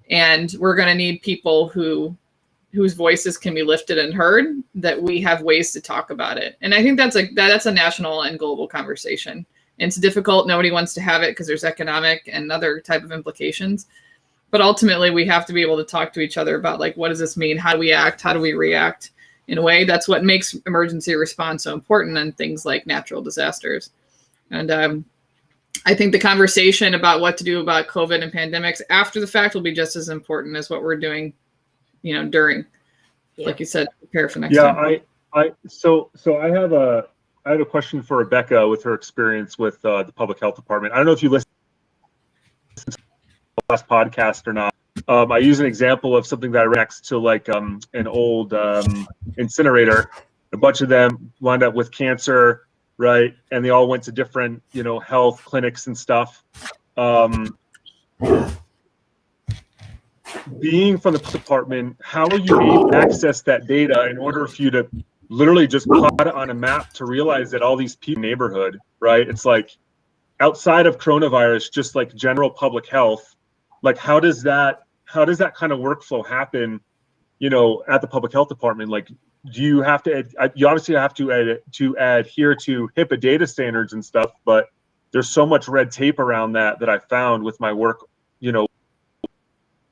And we're going to need people whose voices can be lifted and heard, that we have ways to talk about it. And I think that's a national and global conversation. And it's difficult. Nobody wants to have it because there's economic and other type of implications. But ultimately, we have to be able to talk to each other about, like, what does this mean? How do we act? How do we react? In a way, that's what makes emergency response so important in things like natural disasters. And I think the conversation about what to do about COVID and pandemics after the fact will be just as important as what we're doing, during. Yeah. Like you said, prepare for next time. So I have a question for Rebekah with her experience with the public health department. I don't know if you listened to the last podcast or not. I use an example of something that I ran next to, like, an old incinerator. A bunch of them wound up with cancer, right? And they all went to different, health clinics and stuff. Being from the department, how are you able to access that data in order for you to literally just plot it on a map to realize that all these people in the neighborhood, right? It's like, outside of coronavirus, just like general public health, like, how does that kind of workflow happen, at the public health department? Like, do you have to, you obviously have to adhere to HIPAA data standards and stuff, but there's so much red tape around that I found with my work,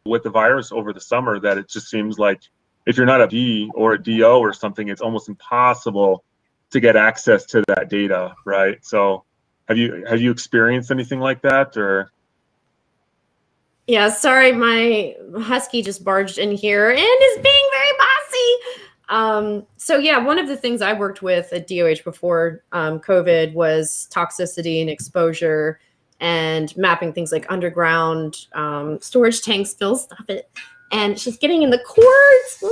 with the virus over the summer, that it just seems like if you're not a D or a DO or something, it's almost impossible to get access to that data, right? So have you experienced anything like that, or? Yeah, sorry, my husky just barged in here and is being very bossy. So yeah, one of the things I worked with at DOH before COVID was toxicity and exposure, and mapping things like underground storage tanks. Phil, stop it. And she's getting in the cords.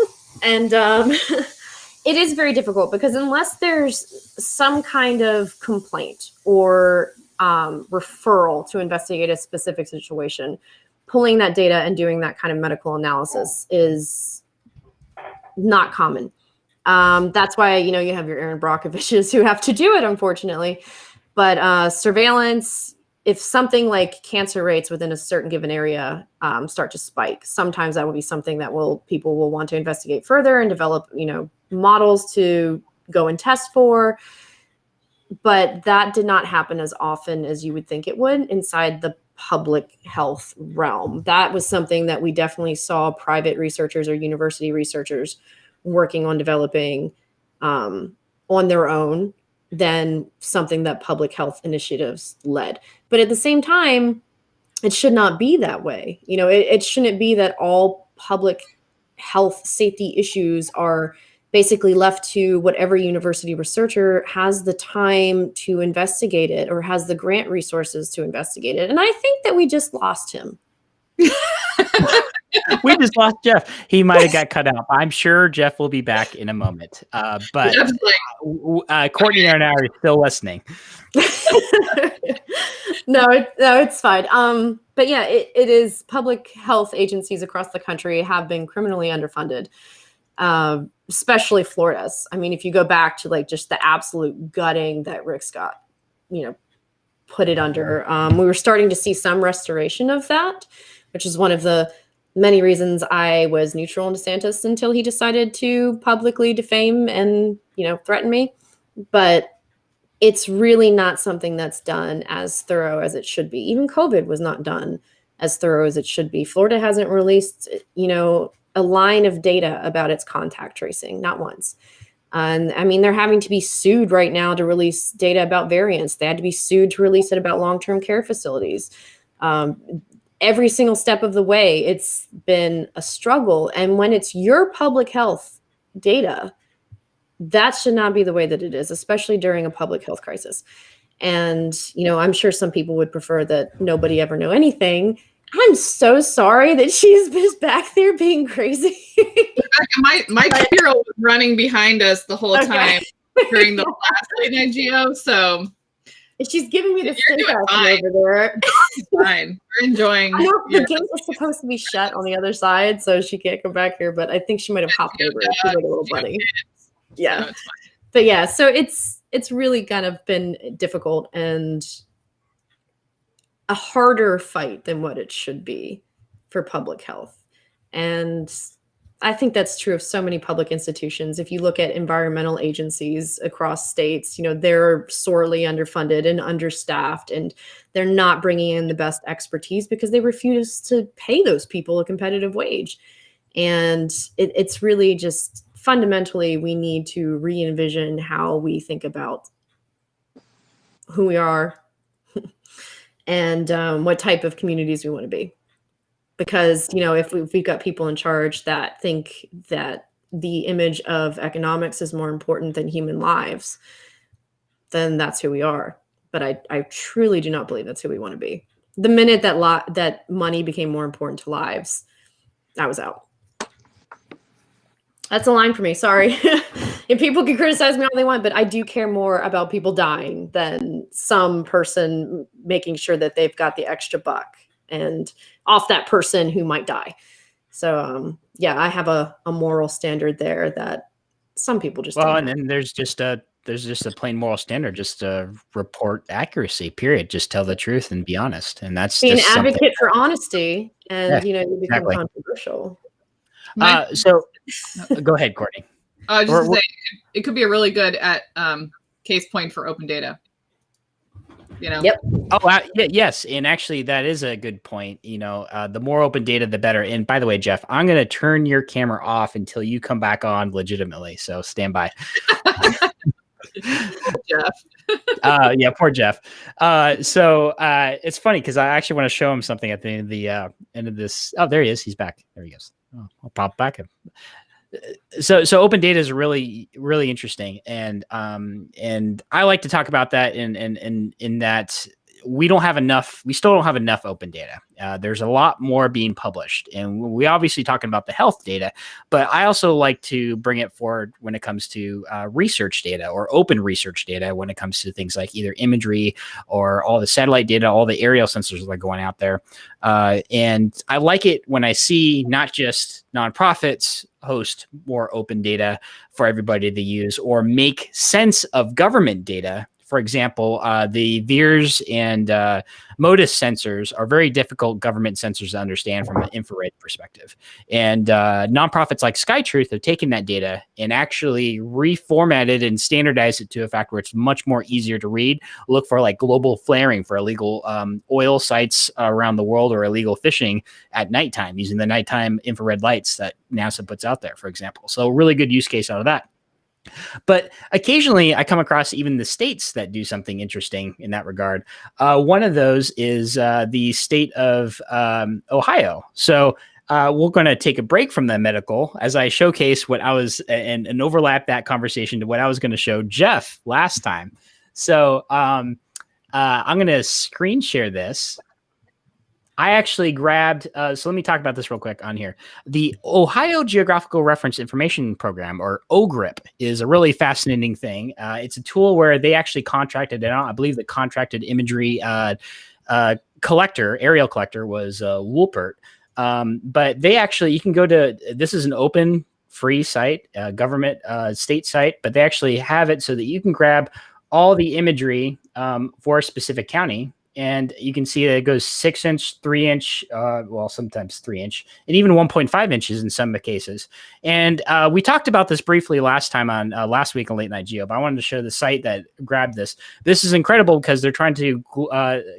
And it is very difficult, because unless there's some kind of complaint or referral to investigate a specific situation, pulling that data and doing that kind of medical analysis is not common. That's why, you have your Aaron Brockoviches who have to do it, unfortunately. But surveillance, if something like cancer rates within a certain given area start to spike, sometimes that will be something that people will want to investigate further and develop, models to go and test for. But that did not happen as often as you would think it would inside the public health realm. That was something that we definitely saw private researchers or university researchers working on developing on their own, than something that public health initiatives led. But at the same time, it should not be that way. It shouldn't be that all public health safety issues are basically left to whatever university researcher has the time to investigate it or has the grant resources to investigate it. And I think that we just lost him. We just lost Jeff. He might have got cut out. I'm sure Jeff will be back in a moment. But Courtney and I are still listening. No, it's fine. But yeah, it is. Public health agencies across the country have been criminally underfunded, especially Florida's. I mean, if you go back to like just the absolute gutting that Rick's got, put it under. We were starting to see some restoration of that, which is one of the many reasons I was neutral on DeSantis until he decided to publicly defame and, threaten me. But it's really not something that's done as thorough as it should be. Even COVID was not done as thorough as it should be. Florida hasn't released, a line of data about its contact tracing, not once. And I mean, they're having to be sued right now to release data about variants. They had to be sued to release it about long-term care facilities. Every single step of the way, it's been a struggle. And when it's your public health data, that should not be the way that it is, especially during a public health crisis. And, I'm sure some people would prefer that nobody ever know anything. I'm so sorry that she's just back there being crazy. my two-year-old was running behind us the whole time during the last LateNightGeo, so she's giving me the stink eye over there. It's fine. We're enjoying. I know the gate is supposed to be shut on the other side, so she can't come back here. But I think she might have hopped over it. She's like a little bunny. Yeah, but yeah, so it's really kind of been difficult and a harder fight than what it should be for public health. And I think that's true of so many public institutions. If you look at environmental agencies across states, they're sorely underfunded and understaffed, and they're not bringing in the best expertise because they refuse to pay those people a competitive wage. And it's really just fundamentally, we need to re-envision how we think about who we are and what type of communities we want to be. Because, if we've got people in charge that think that the image of economics is more important than human lives, then that's who we are. But I truly do not believe that's who we want to be. The minute that money became more important to lives, I was out. That's a line for me. Sorry. And people can criticize me all they want, but I do care more about people dying than some person making sure that they've got the extra buck and off that person who might die. So, I have a moral standard there that some people just don't and then there's just a plain moral standard, just report accuracy, period. Just tell the truth and be honest. And that's be an just advocate for honesty, and you become exactly. controversial. So go ahead, Courtney. Just to say, it could be a really good case point for open data. Yep. Oh, yes. And actually, that is a good point. The more open data, the better. And by the way, Jeff, I'm going to turn your camera off until you come back on legitimately. So stand by. Jeff. Poor Jeff. So it's funny because I actually want to show him something at the end of this. Oh, there he is. He's back. There he goes. Oh, I'll pop back him. So open data is really, really interesting. And I like to talk about that in that we still don't have enough open data. There's a lot more being published, and we obviously talking about the health data, but I also like to bring it forward when it comes to research data or open research data, when it comes to things like either imagery or all the satellite data, all the aerial sensors that are going out there. And I like it when I see not just nonprofits host more open data for everybody to use or make sense of government data. For example, the VIIRS and MODIS sensors are very difficult government sensors to understand from an infrared perspective. And nonprofits like SkyTruth have taken that data and actually reformatted and standardized it to a fact where it's much more easier to read. Look for like global flaring for illegal oil sites around the world or illegal fishing at nighttime using the nighttime infrared lights that NASA puts out there, for example. So really good use case out of that. But occasionally I come across even the states that do something interesting in that regard. One of those is the state of Ohio. So we're going to take a break from the medical as I showcase what I was and overlap that conversation to what I was going to show Jeff last time. So I'm going to screen share this. I actually grabbed, so let me talk about this real quick on here. The Ohio Geographical Reference Information Program, or OGRIP, is a really fascinating thing. It's a tool where they actually contracted, and I believe the contracted imagery aerial collector was Woolpert. But they actually, you can go to, this is an open, free site, government state site, but they actually have it so that you can grab all the imagery for a specific county. And you can see that it goes 6-inch, 3-inch, well, sometimes 3-inch, and even 1.5 inches in some cases. And we talked about this briefly last time on last week on Late Night Geo, but I wanted to show the site that grabbed this. This is incredible because they're trying to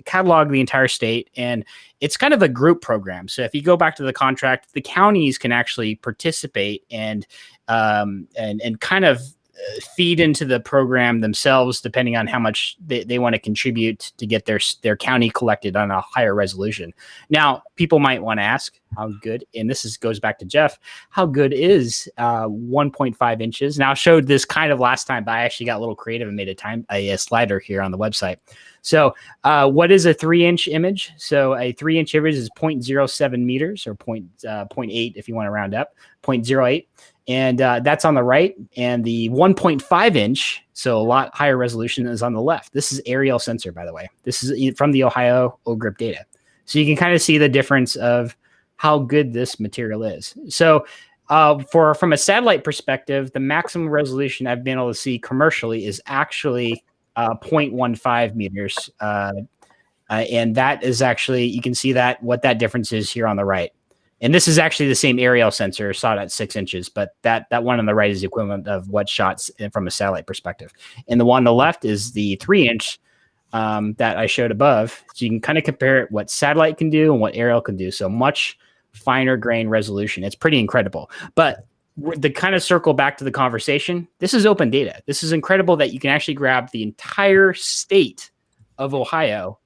catalog the entire state, and it's kind of a group program. So if you go back to the contract, the counties can actually participate and kind of feed into the program themselves, depending on how much they want to contribute to get their county collected on a higher resolution. Now, people might want to ask how good, and this goes back to Jeff, how good is 1.5 inches? Now, I showed this kind of last time, but I actually got a little creative and made a slider here on the website. So what is a 3-inch image? So a 3-inch image is 0.07 meters, or 0.8 if you want to round up, 0.08. And that's on the right. And the 1.5 inch, so a lot higher resolution, is on the left. This is aerial sensor, by the way. This is from the Ohio OGRIP data. So you can kind of see the difference of how good this material is. So from a satellite perspective, the maximum resolution I've been able to see commercially is actually 0.15 meters. And that is actually, you can see what that difference is here on the right. And this is actually the same aerial sensor shot at 6 inches, but that one on the right is the equivalent of what shots from a satellite perspective. And the one on the left is the 3-inch that I showed above. So you can kind of compare what satellite can do and what aerial can do. So much finer grain resolution. It's pretty incredible. But the kind of circle back to the conversation, this is open data. This is incredible that you can actually grab the entire state of Ohio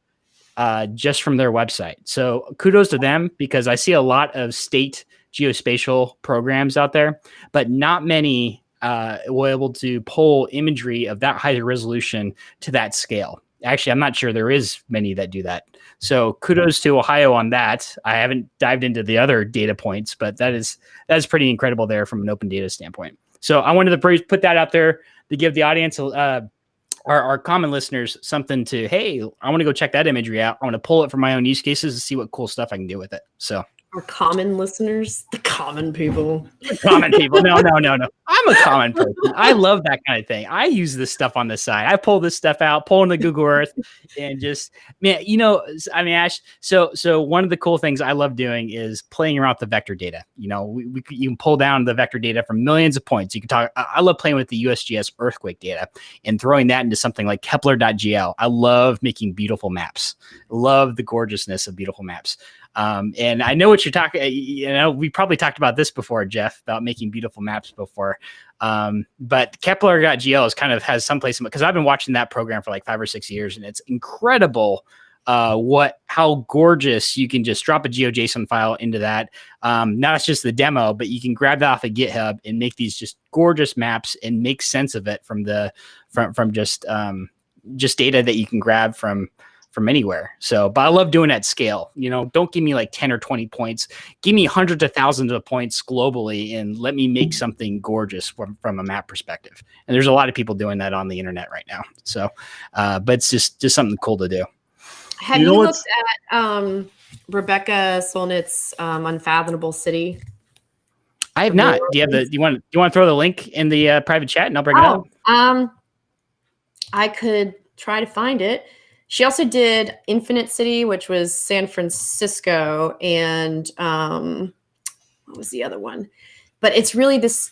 just from their website. So kudos to them, because I see a lot of state geospatial programs out there, but not many were able to pull imagery of that high resolution to that scale. Actually, I'm not sure there is many that do that. So kudos to Ohio on that. I haven't dived into the other data points, but that is pretty incredible there from an open data standpoint. So I wanted to put that out there to give the audience our common listeners something to, hey, I want to go check that imagery out. I want to pull it for my own use cases and see what cool stuff I can do with it. So Our common listeners, the common people. Common people. No. I'm a common person. I love that kind of thing. I use this stuff on the side. I pull this stuff out, pull into Google Earth, and just, man, Ash. So one of the cool things I love doing is playing around with the vector data. You can pull down the vector data from millions of points. You can talk. I love playing with the USGS earthquake data and throwing that into something like Kepler.gl. I love making beautiful maps. Love the gorgeousness of beautiful maps. And I know what you're talking, we probably talked about this before, Jeff, about making beautiful maps before. But Kepler.gl has someplace, because I've been watching that program for like 5 or 6 years, and it's incredible how gorgeous you can just drop a GeoJSON file into that. Not it's just the demo, but you can grab that off of GitHub and make these just gorgeous maps and make sense of it from just data that you can grab from anywhere. So, but I love doing it at scale. Don't give me like 10 or 20 points. Give me hundreds of thousands of points globally and let me make something gorgeous from a map perspective. And there's a lot of people doing that on the internet right now. So, but it's just something cool to do. Have you looked at Rebekah Solnit's Unfathomable City? I have not. Do you want to throw the link in the private chat and I'll bring it up? I could try to find it. She also did Infinite City, which was San Francisco, and what was the other one? But it's really this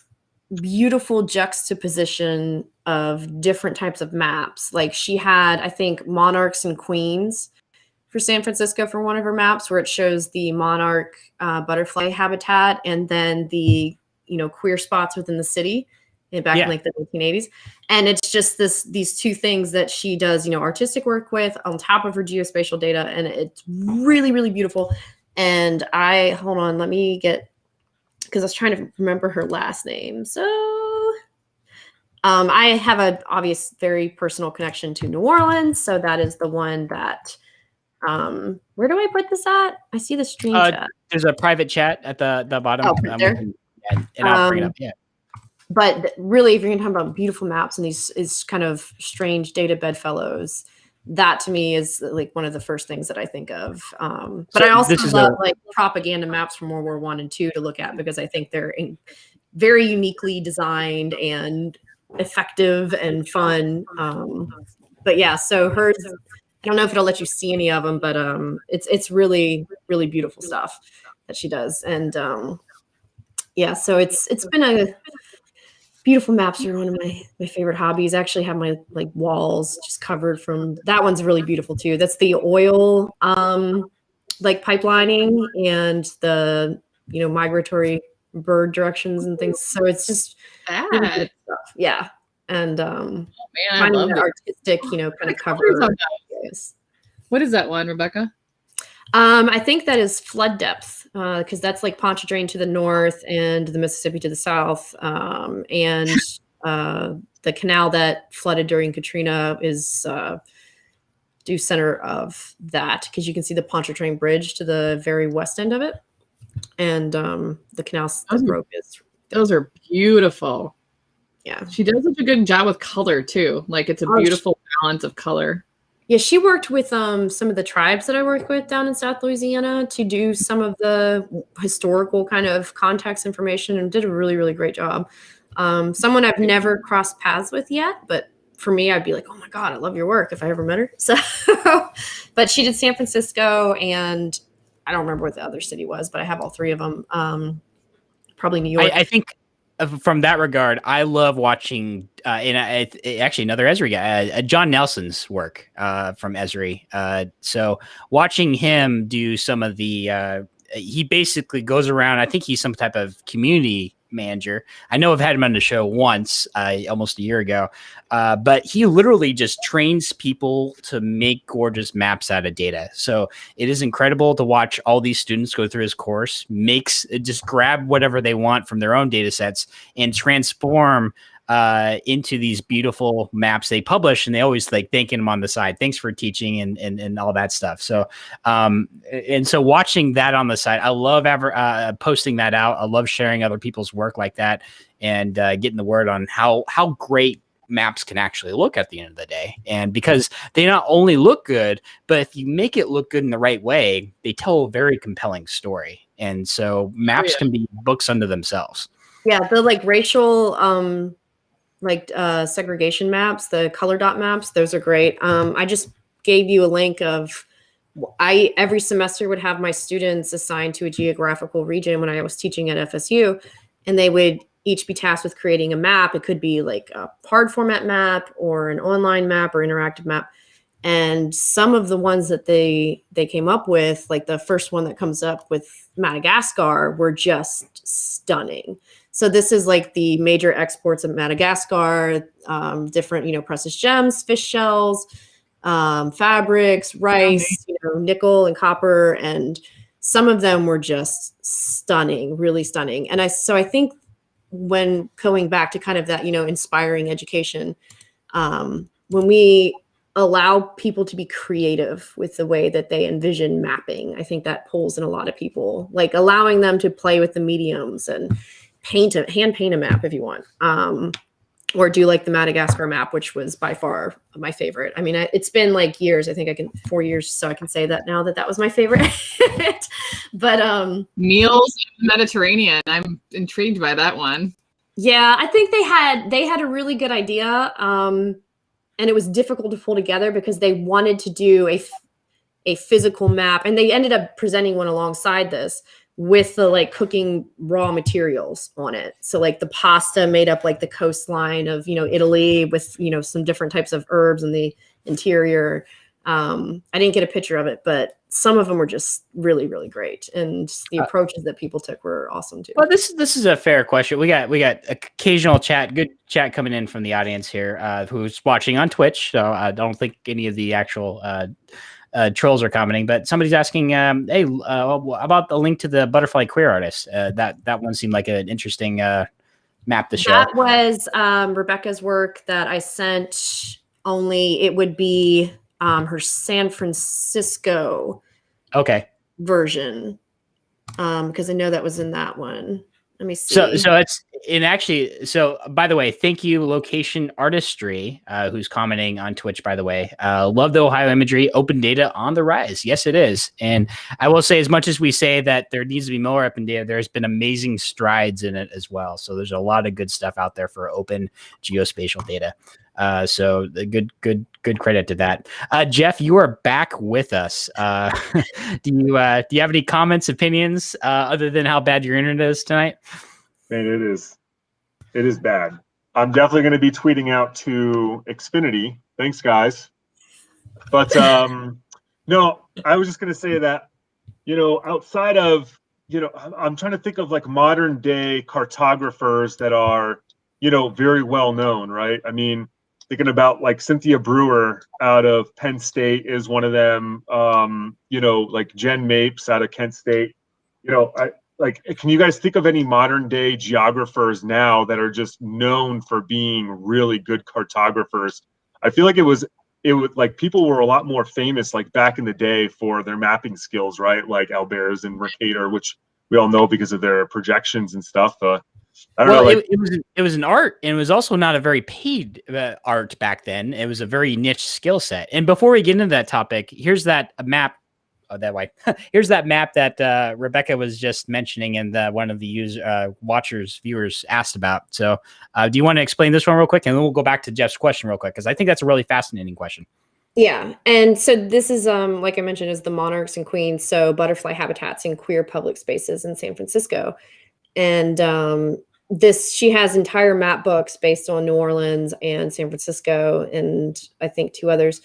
beautiful juxtaposition of different types of maps. Like she had, I think, monarchs and queens for San Francisco for one of her maps, where it shows the monarch butterfly habitat and then the queer spots within the city. Back in like the 1980s. And it's just these two things that she does, artistic work with on top of her geospatial data. And it's really, really beautiful. And hold on, let me because I was trying to remember her last name. So I have an obvious, very personal connection to New Orleans. So that is the one that, where do I put this at? I see the stream chat. There's a private chat at the bottom. Oh, right there. And I'll bring it up. Yeah. But really, if you're going to talk about beautiful maps and these is kind of strange data bedfellows, that to me is like one of the first things that I think of. But I also love like propaganda maps from World War I and II to look at, because I think they're very uniquely designed and effective and fun. but yeah, so hers, I don't know if it'll let you see any of them, but it's really, really beautiful stuff that she does. And yeah, so it's been a beautiful. Maps are one of my favorite hobbies. I actually have my like walls just covered from that. One's really beautiful too. That's the oil like pipelining and the migratory bird directions and things. So it's just really good stuff. Yeah. And finding that artistic, kind of cover. What is that one, Rebekah? I think that is flood depth, because that's like Pontchartrain to the north and the Mississippi to the south, and the canal that flooded during Katrina is due center of that, because you can see the Pontchartrain Bridge to the very west end of it, and the canal that broke is. Those are beautiful. Yeah, she does such a good job with color too. Like it's a beautiful balance of color. Yeah, she worked with some of the tribes that I work with down in South Louisiana to do some of the historical kind of context information, and did a really, really great job. Someone I've never crossed paths with yet, but for me, I'd be like, oh my God, I love your work if I ever met her. So, but she did San Francisco, and I don't remember what the other city was, but I have all three of them. Probably New York. I think from that regard, I love watching, actually another Esri guy, John Nelson's work from Esri. So watching him do some of the, he basically goes around, I think he's some type of community manager. I know I've had him on the show once, almost a year ago, but he literally just trains people to make gorgeous maps out of data. So it is incredible to watch all these students go through his course, just grab whatever they want from their own data sets and transform into these beautiful maps they publish, and they always like thanking him on the side. Thanks for teaching and all that stuff. So, and so watching that on the side, I love posting that out. I love sharing other people's work like that, and getting the word on how great maps can actually look at the end of the day. And because they not only look good, but if you make it look good in the right way, they tell a very compelling story. And so maps can be books unto themselves. Yeah. The like racial, segregation maps, the color dot maps, those are great. I just gave you a link of, every semester would have my students assigned to a geographical region when I was teaching at FSU, and they would each be tasked with creating a map. It could be like a hard format map or an online map or interactive map. And some of the ones that they came up with, like the first one that comes up with Madagascar, were just stunning. So this is like the major exports of Madagascar, different, precious gems, fish shells, fabrics, rice, nickel and copper. And some of them were just stunning, really stunning. And I think when going back to kind of that, inspiring education, when we allow people to be creative with the way that they envision mapping, I think that pulls in a lot of people, like allowing them to play with the mediums and hand paint a map if you want, or do like the Madagascar map, which was by far my favorite. I mean, it's been like years. I think 4 years, so I can say that now that was my favorite. But meals in the Mediterranean, I'm intrigued by that one. Yeah, I think they had a really good idea, and it was difficult to pull together because they wanted to do a physical map, and they ended up presenting one alongside this with the like cooking raw materials on it. So like the pasta made up like the coastline of, Italy with, some different types of herbs in the interior. I didn't get a picture of it, but some of them were just really, really great. And the approaches that people took were awesome too. Well, this is a fair question. We got occasional good chat coming in from the audience here, who's watching on Twitch. So I don't think any of the actual, trolls are commenting, but somebody's asking, hey, about the link to the butterfly queer artist. That one seemed like an interesting map to show. That was Rebekah's work that I sent. Only it would be her San Francisco version, because I know that was in that one. Let me see. So And actually, so by the way, thank you, Location Artistry, who's commenting on Twitch, by the way. Love the Ohio imagery, open data on the rise. Yes, it is. And I will say, as much as we say that there needs to be more open data, there's been amazing strides in it as well. So there's a lot of good stuff out there for open geospatial data. So the good credit to that. Jeff, you are back with us. Do you have any comments, opinions, other than how bad your internet is tonight? Man, it is bad. I'm definitely going to be tweeting out to Xfinity. Thanks, guys. But no, I was just going to say that, outside of, I'm trying to think of like modern day cartographers that are, very well known, right? I mean, thinking about like Cynthia Brewer out of Penn State is one of them. Like Jen Mapes out of Kent State. Can you guys think of any modern day geographers now that are just known for being really good cartographers? I feel like it would like people were a lot more famous like back in the day for their mapping skills, right? Like Albers and Mercator, which we all know because of their projections and stuff. I don't know. Like, it was an art, and it was also not a very paid art back then. It was a very niche skill set. And before we get into that topic, here's that map. Oh, that way. Here's that map that Rebekah was just mentioning, and one of the viewers asked about. So, do you want to explain this one real quick, and then we'll go back to Jeff's question real quick, because I think that's a really fascinating question. Yeah, and so this is like I mentioned, is the monarchs and queens, so butterfly habitats in queer public spaces in San Francisco, and she has entire map books based on New Orleans and San Francisco, and I think two others.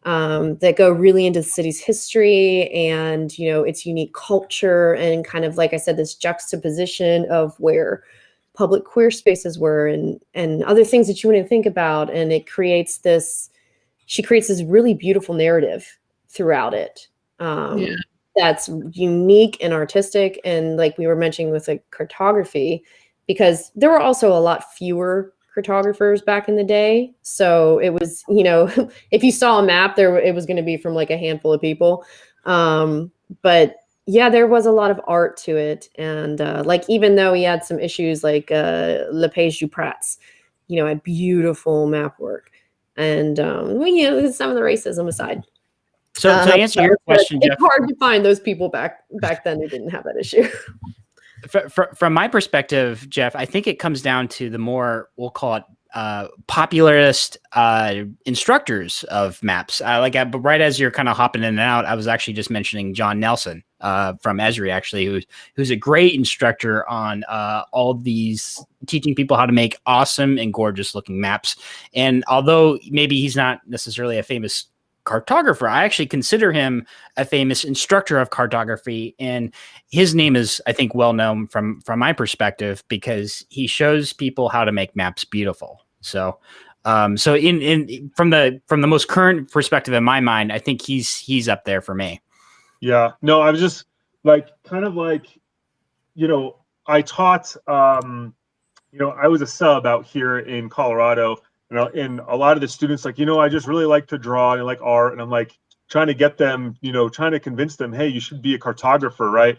That go really into the city's history and, its unique culture and kind of, like I said, this juxtaposition of where public queer spaces were and other things that you want to think about. And she creates this really beautiful narrative throughout it. That's unique and artistic. And like we were mentioning with like cartography, because there were also a lot fewer cartographers back in the day. So it was, if you saw a map there, it was going to be from like a handful of people. But yeah, there was a lot of art to it. And like, even though he had some issues like Lepage Duprat's, had beautiful map work. And, some of the racism aside. So to answer your question, Jeff, it's hard to find those people back then who didn't have that issue. From my perspective, Jeff, I think it comes down to the more, we'll call it popularist instructors of maps. But right as you're kind of hopping in and out, I was actually just mentioning John Nelson from Esri, actually, who's a great instructor on all these, teaching people how to make awesome and gorgeous looking maps. And although maybe he's not necessarily a famous cartographer, I actually consider him a famous instructor of cartography, and his name is, I think, well known from my perspective because he shows people how to make maps beautiful. So, in from the most current perspective in my mind, I think he's up there for me. Yeah, no, I was just like I taught, I was a sub out here in Colorado. And a lot of the students I just really like to draw and I like art. And I'm like trying to get them, trying to convince them, hey, you should be a cartographer, right?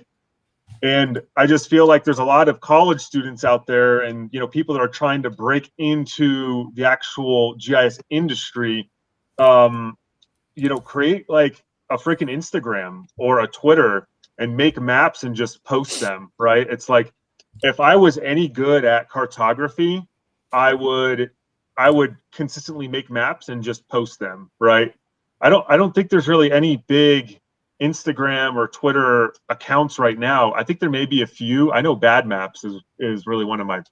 And I just feel like there's a lot of college students out there and, people that are trying to break into the actual GIS industry, create like a freaking Instagram or a Twitter and make maps and just post them, right? It's like, if I was any good at cartography, I would consistently make maps and just post them, right? I don't think there's really any big Instagram or Twitter accounts right now. I think there may be a few. I know Bad Maps is really one of my,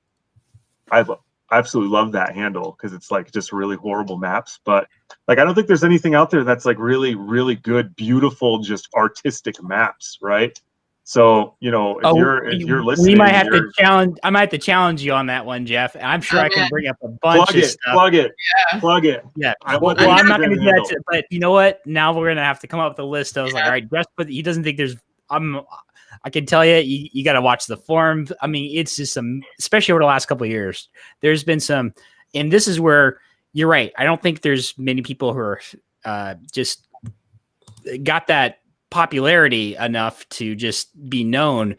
I absolutely love that handle because it's like just really horrible maps. But like, I don't think there's anything out there that's like really, really good, beautiful, just artistic maps, right? So, if you're listening, we might have to challenge. I might have to challenge you on that one, Jeff. I'm sure I can bring up a bunch of stuff. Plug it. Yeah. Well, I'm not going to do that. But you know what? Now we're going to have to come up with a list. I was like, all right, Jeff, but he doesn't think there's. I can tell you got to watch the forums. I mean, it's just especially over the last couple of years. There's been some, and this is where you're right. I don't think there's many people who are just got that popularity enough to just be known,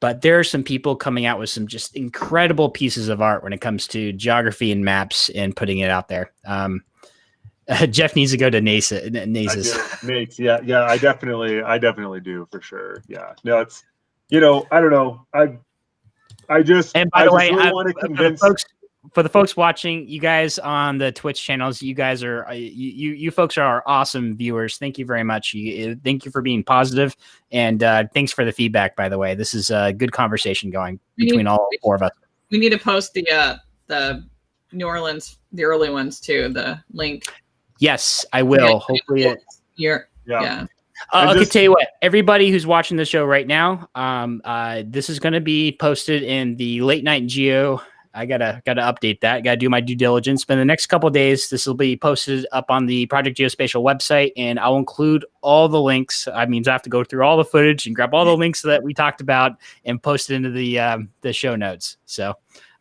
but there are some people coming out with some just incredible pieces of art when it comes to geography and maps and putting it out there. Jeff needs to go to NASA's. NACE, yeah, I definitely do for sure. Yeah, no, it's, I don't know, I just, and by the way, really want to convince for the folks watching, you guys on the Twitch channels, you guys are you folks are our awesome viewers. Thank you very much. Thank you for being positive, and thanks for the feedback. By the way, this is a good conversation going between all four of us. We need to post the New Orleans, the early ones too. The link. Yes, I will. Yeah, hopefully, yeah. Okay, tell you what, everybody who's watching the show right now, this is going to be posted in the Late Night Geo. I gotta update that. Gotta do my due diligence. But in the next couple of days, this will be posted up on the Project Geospatial website, and I'll include all the links. I mean, I have to go through all the footage and grab all the links that we talked about and post it into the show notes. So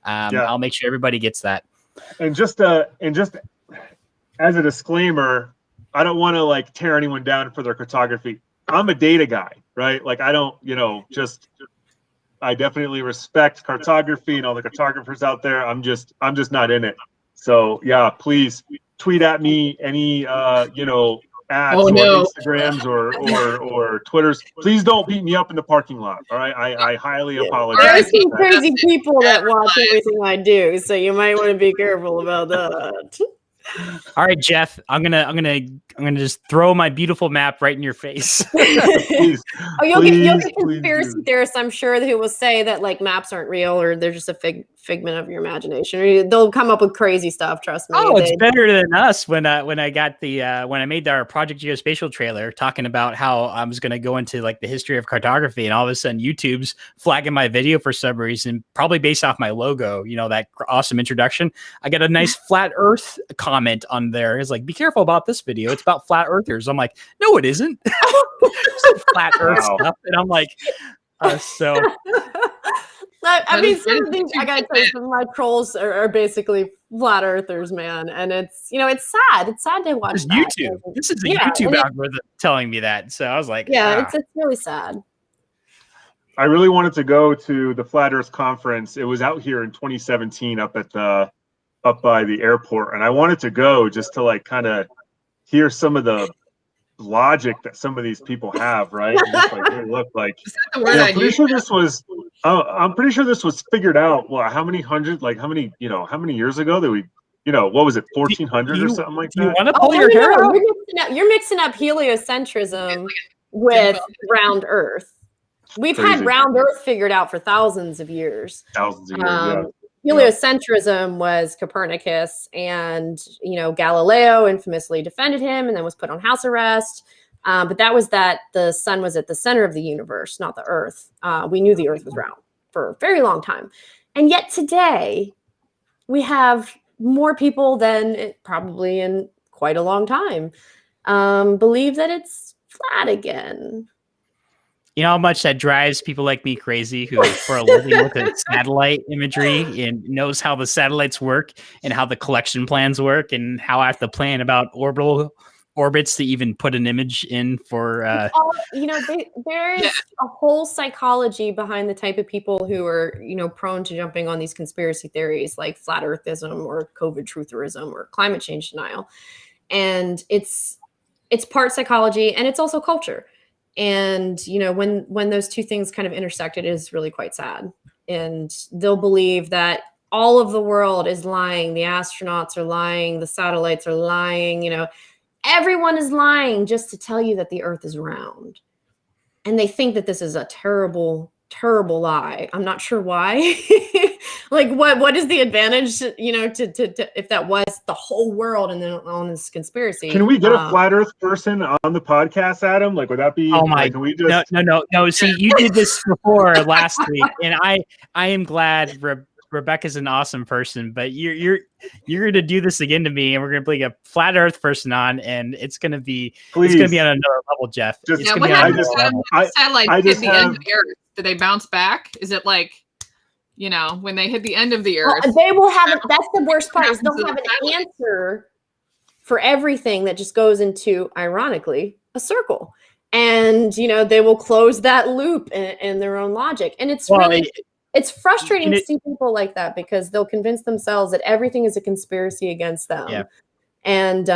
I'll make sure everybody gets that. And just as a disclaimer, I don't want to like tear anyone down for their cartography. I'm a data guy, right? Like I don't, I definitely respect cartography and all the cartographers out there. I'm just not in it. So yeah, please tweet at me any ads or Instagrams or Twitters. Please don't beat me up in the parking lot. All right, I highly apologize. There's some crazy people that watch everything I do, so you might want to be careful about that. All right, Jeff, I'm gonna just throw my beautiful map right in your face. You'll get conspiracy theorists, I'm sure, who will say that like maps aren't real or they're just a figment of your imagination. Or they'll come up with crazy stuff. Trust me. Oh, it's better than us when I got when I made our Project Geospatial trailer talking about how I was gonna go into like the history of cartography, and all of a sudden YouTube's flagging my video for some reason, probably based off my logo. That awesome introduction. I got a nice flat Earth comment on there. It's like, be careful about this video. It's about flat earthers. I'm like, no, it isn't. Flat Earth stuff, and I'm like, so. I mean, some of these, I gotta tell you, some of my trolls are basically flat earthers, man, and it's it's sad. It's sad to watch. YouTube. This is a YouTube algorithm telling me that. So I was like, it's really sad. I really wanted to go to the Flat Earth conference. It was out here in 2017 up by the airport, and I wanted to go just to like kind of hear some of the logic that some of these people have, right? And just like, hey, look, like I'm pretty sure this was figured out. Well, how many years ago that we, what was it, 1400 or something like that? You want to pull your hair out? You're mixing up heliocentrism with round Earth. We've had round Earth figured out for thousands of years. Heliocentrism was Copernicus, and Galileo infamously defended him and then was put on house arrest. But that was that the sun was at the center of the universe, not the Earth. We knew the Earth was round for a very long time. And yet today, we have more people than probably in quite a long time believe that it's flat again. You know how much that drives people like me crazy, who for a living look at satellite imagery and knows how the satellites work and how the collection plans work and how I have to plan about orbits to even put an image in for. There's a whole psychology behind the type of people who are prone to jumping on these conspiracy theories like flat earthism or COVID trutherism or climate change denial, and it's part psychology and it's also culture. And, when those two things kind of intersect, it is really quite sad. And they'll believe that all of the world is lying. The astronauts are lying. The satellites are lying. Everyone is lying just to tell you that the Earth is round. And they think that this is a terrible, terrible lie. I'm not sure why. Like, what is the advantage, to if that was the whole world and then on this conspiracy? Can we get a flat Earth person on the podcast, Adam? Like, would that be? Oh my! Can we just... No. See, you did this before last week, and I am glad. Rebekah's an awesome person, but you're going to do this again to me, and we're going to bring a flat Earth person on, and it's going to be on another level, Jeff. What happens when satellites hit the end of the Earth? Do they bounce back? Is it like? When they hit the end of the Earth, they will have. That's the worst part. Is they'll have an answer for everything that just goes into, ironically, a circle. and they will close that loop in their own logic. And it's it's frustrating to see people like that, because they'll convince themselves that everything is a conspiracy against them. Yeah. And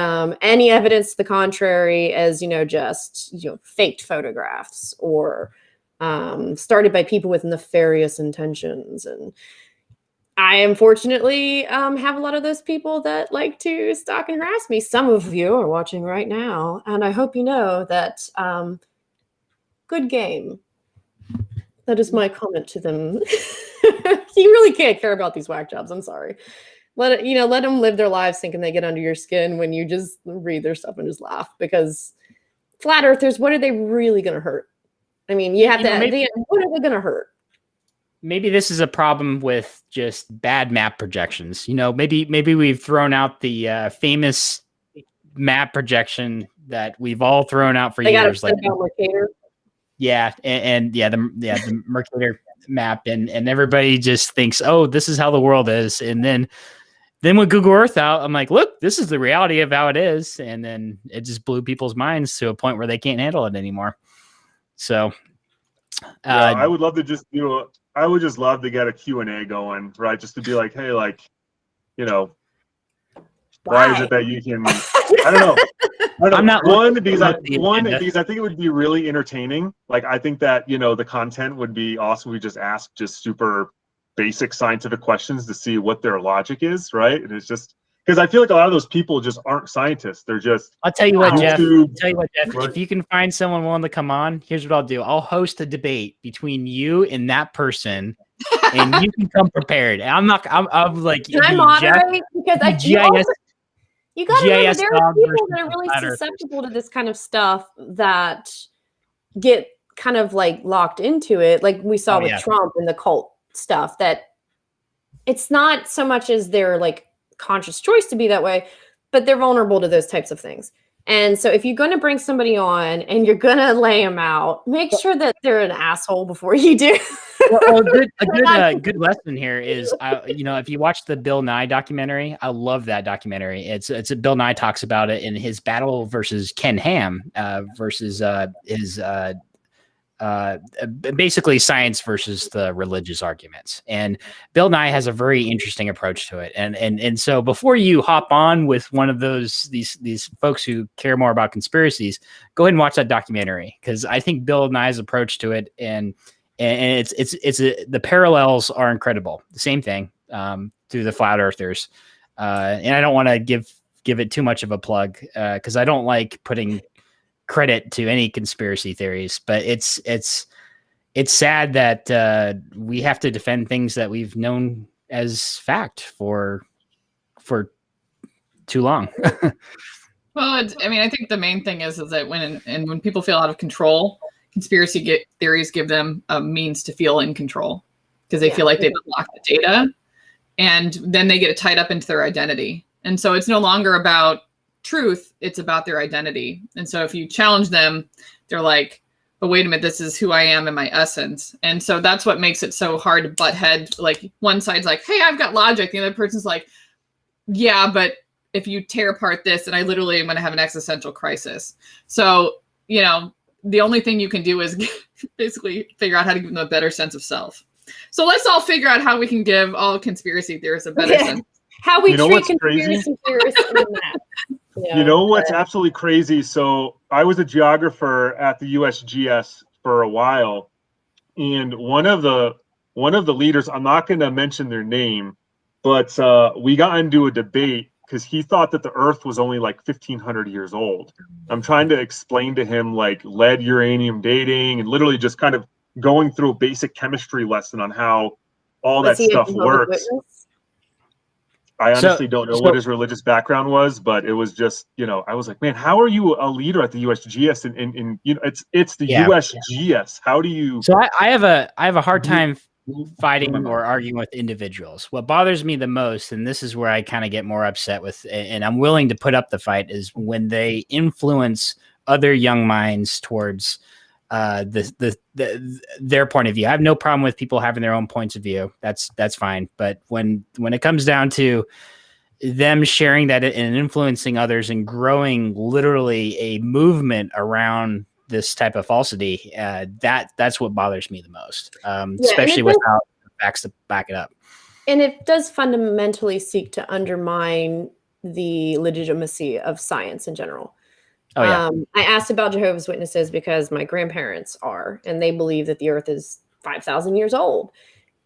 any evidence to the contrary as, just, faked photographs or started by people with nefarious intentions. And I unfortunately have a lot of those people that like to stalk and harass me. Some of you are watching right now, and I hope you know that good game. That is my comment to them. You really can't care about these whack jobs. I'm sorry. Let them live their lives thinking they get under your skin when you just read their stuff and just laugh, because flat earthers, what are they really going to hurt? I mean, you have what are they going to hurt? Maybe this is a problem with just bad map projections. Maybe we've thrown out the famous map projection that we've all thrown out for years. Like, yeah, the Mercator map, and everybody just thinks, oh, this is how the world is. And then with Google Earth out, I'm like, look, this is the reality of how it is. And then it just blew people's minds to a point where they can't handle it anymore. So I would love to just I would just love to get a Q&A going, right? Just to be like, hey, like, why is it that you can, I don't know. I'm not because I think it would be really entertaining. Like, I think that, the content would be awesome. We just ask just super basic scientific questions to see what their logic is, right? And it's just, because I feel like a lot of those people just aren't scientists. They're just. I'll tell you what, Jeff. Right? If you can find someone willing to come on, here's what I'll do. I'll host a debate between you and that person, and you can come prepared. And I'm like, can I moderate? Because you got to remember, there are people that are really susceptible to this kind of stuff that get kind of like locked into it, like we saw with Trump and the cult stuff. That it's not so much as they're like conscious choice to be that way, but they're vulnerable to those types of things. And so if you're going to bring somebody on and you're going to lay them out, make sure that they're an asshole before you do. A good lesson here is, if you watch the Bill Nye documentary, I love that documentary. It's Bill Nye talks about it in his battle versus Ken Ham, versus his basically science versus the religious arguments. And Bill Nye has a very interesting approach to it. And so before you hop on with one of these folks who care more about conspiracies, go ahead and watch that documentary, because I think Bill Nye's approach to it and the parallels are incredible. The same thing through the flat earthers. And I don't want to give it too much of a plug, because I don't like putting credit to any conspiracy theories, but it's sad that we have to defend things that we've known as fact for too long. Well, I think the main thing is that when people feel out of control, conspiracy theories give them a means to feel in control, because they feel like they've unlocked the data, and then they get tied up into their identity. And so it's no longer about truth, it's about their identity. And so if you challenge them, they're like, but wait a minute, this is who I am in my essence. And so that's what makes it so hard to butt head. Like, one side's like, hey, I've got logic. The other person's like, yeah, but if you tear apart this, then I literally am going to have an existential crisis. So, the only thing you can do is basically figure out how to give them a better sense of self. So let's all figure out how we can give all conspiracy theorists a better sense. How we treat conspiracy theorists in that. What's absolutely crazy? So I was a geographer at the USGS for a while, and one of the leaders, I'm not going to mention their name, but we got into a debate because he thought that the Earth was only like 1,500 years old. I'm trying to explain to him like lead uranium dating, and literally just kind of going through a basic chemistry lesson on how all that stuff works. I honestly don't know what his religious background was, but it was just, I was like, man, how are you a leader at the USGS? And it's the USGS. How do you? So I have a hard time fighting or arguing with individuals. What bothers me the most, and this is where I kind of get more upset with, and I'm willing to put up the fight, is when they influence other young minds towards their point of view. I have no problem with people having their own points of view. That's fine. But when it comes down to them sharing that and influencing others and growing literally a movement around this type of falsity, that's what bothers me the most, especially without facts to back it up. And it does fundamentally seek to undermine the legitimacy of science in general. Oh, yeah. I asked about Jehovah's Witnesses because my grandparents are, and they believe that the earth is 5,000 years old.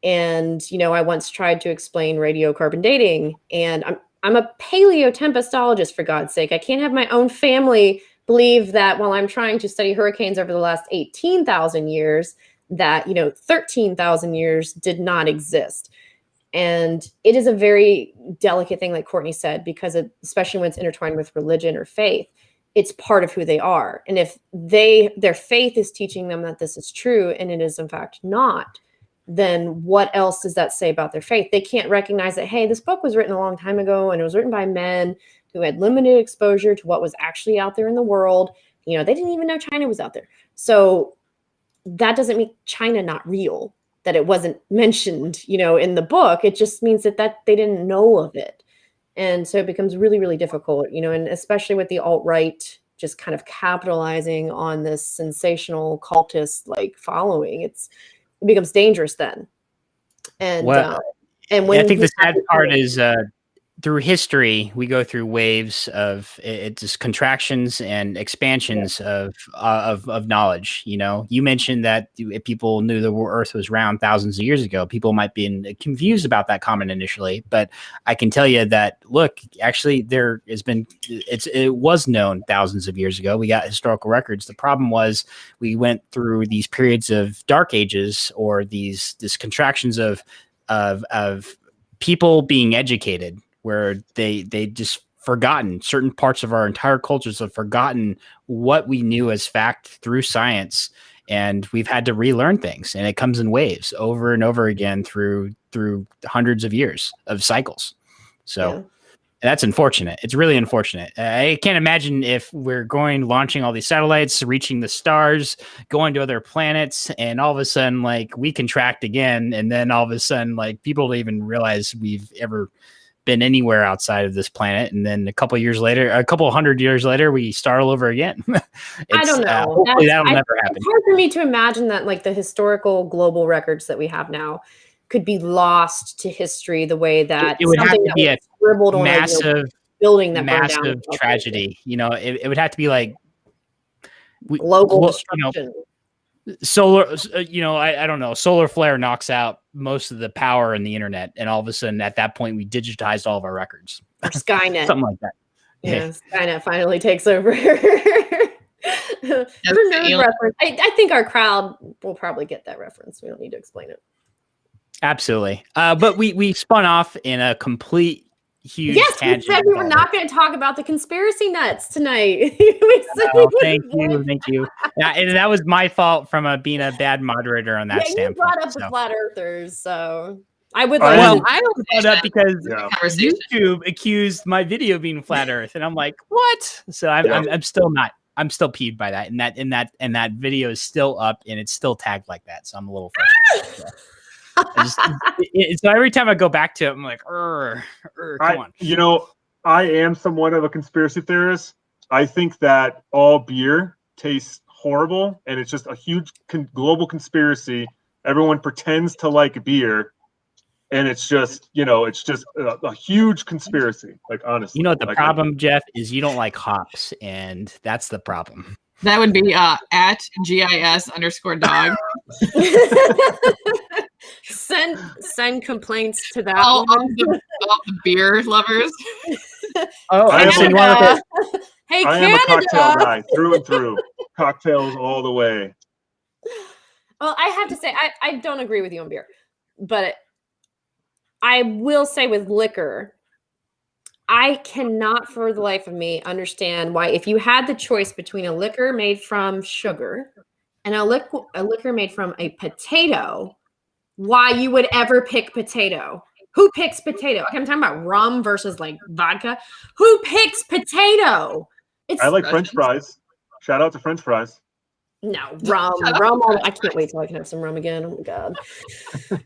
And, I once tried to explain radiocarbon dating, and I'm a paleotempestologist, for God's sake. I can't have my own family believe that while I'm trying to study hurricanes over the last 18,000 years, that, 13,000 years did not exist. And it is a very delicate thing, like Courtney said, because especially when it's intertwined with religion or faith, it's part of who they are. And if their faith is teaching them that this is true and it is in fact not, then what else does that say about their faith? They can't recognize that, hey, this book was written a long time ago and it was written by men who had limited exposure to what was actually out there in the world. They didn't even know China was out there. So that doesn't make China not real, that it wasn't mentioned, in the book. It just means that they didn't know of it. And so it becomes really, really difficult, and especially with the alt-right just kind of capitalizing on this sensational cultist following, it becomes dangerous then. And I think the sad part is through history, we go through waves of just contractions and expansions of knowledge. You mentioned that if people knew the Earth was round thousands of years ago, people might be confused about that comment initially. But I can tell you that, look, actually, it was known thousands of years ago. We got historical records. The problem was we went through these periods of dark ages, or these contractions of people being educated, where they just forgotten certain parts of our entire cultures, have forgotten what we knew as fact through science. And we've had to relearn things, and it comes in waves over and over again through hundreds of years of cycles. So that's unfortunate. It's really unfortunate. I can't imagine if we're launching all these satellites, reaching the stars, going to other planets, and all of a sudden, we contract again. And then all of a sudden, people don't even realize we've ever been anywhere outside of this planet, and then a couple hundred years later, we start all over again. I don't know. Hopefully that'll never happen. It's hard for me to imagine that the historical global records that we have now could be lost to history the way that it would have to be a scribbled on massive building that massive tragedy. It would have to be global destruction. Solar, I don't know. Solar flare knocks out most of the power in the internet, and all of a sudden, at that point, we digitized all of our records. Or Skynet, something like that. Yeah, Skynet finally takes over. Reference. I think our crowd will probably get that reference. We don't need to explain it. Absolutely, but we spun off in a complete. Huge we said we were not going to talk about the conspiracy nuts tonight. Thank you. And that was my fault from being a bad moderator on that standpoint. You brought up the flat earthers, so I would. I only brought up because YouTube accused my video being flat Earth, and I'm like, what? So I'm still not. I'm still peeved by that, and that video is still up, and it's still tagged like that. So I'm a little frustrated. So every time I go back to it, I'm like, come on. I am somewhat of a conspiracy theorist. I think that all beer tastes horrible, and it's just a huge global conspiracy. Everyone pretends to like beer, and it's just, a huge conspiracy. Honestly, the problem, Jeff, is you don't like hops, and that's the problem. That would be at GIS_dog. Send complaints to that. All the beer lovers. Hey, I Canada. am a cocktail guy through and through. Cocktails all the way. Well, I have to say, I don't agree with you on beer, but I will say with liquor, I cannot for the life of me understand why, if you had the choice between a liquor made from sugar and a liquor made from a potato, why you would ever pick potato. Who picks potato? Okay, I'm talking about rum versus vodka. Who picks potato? I like French fries. Shout out to French fries. No, rum. I can't wait till I can have some rum again. Oh my God.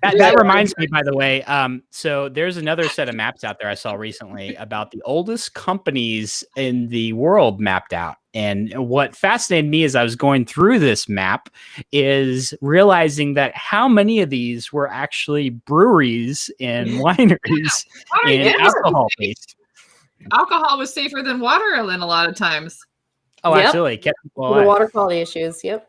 That reminds me, by the way. So there's another set of maps out there I saw recently about the oldest companies in the world mapped out. And what fascinated me as I was going through this map is realizing that how many of these were actually breweries and wineries and alcohol based. Alcohol was safer than water in a lot of times. Oh, absolutely. Kept people alive. The water quality issues. Yep.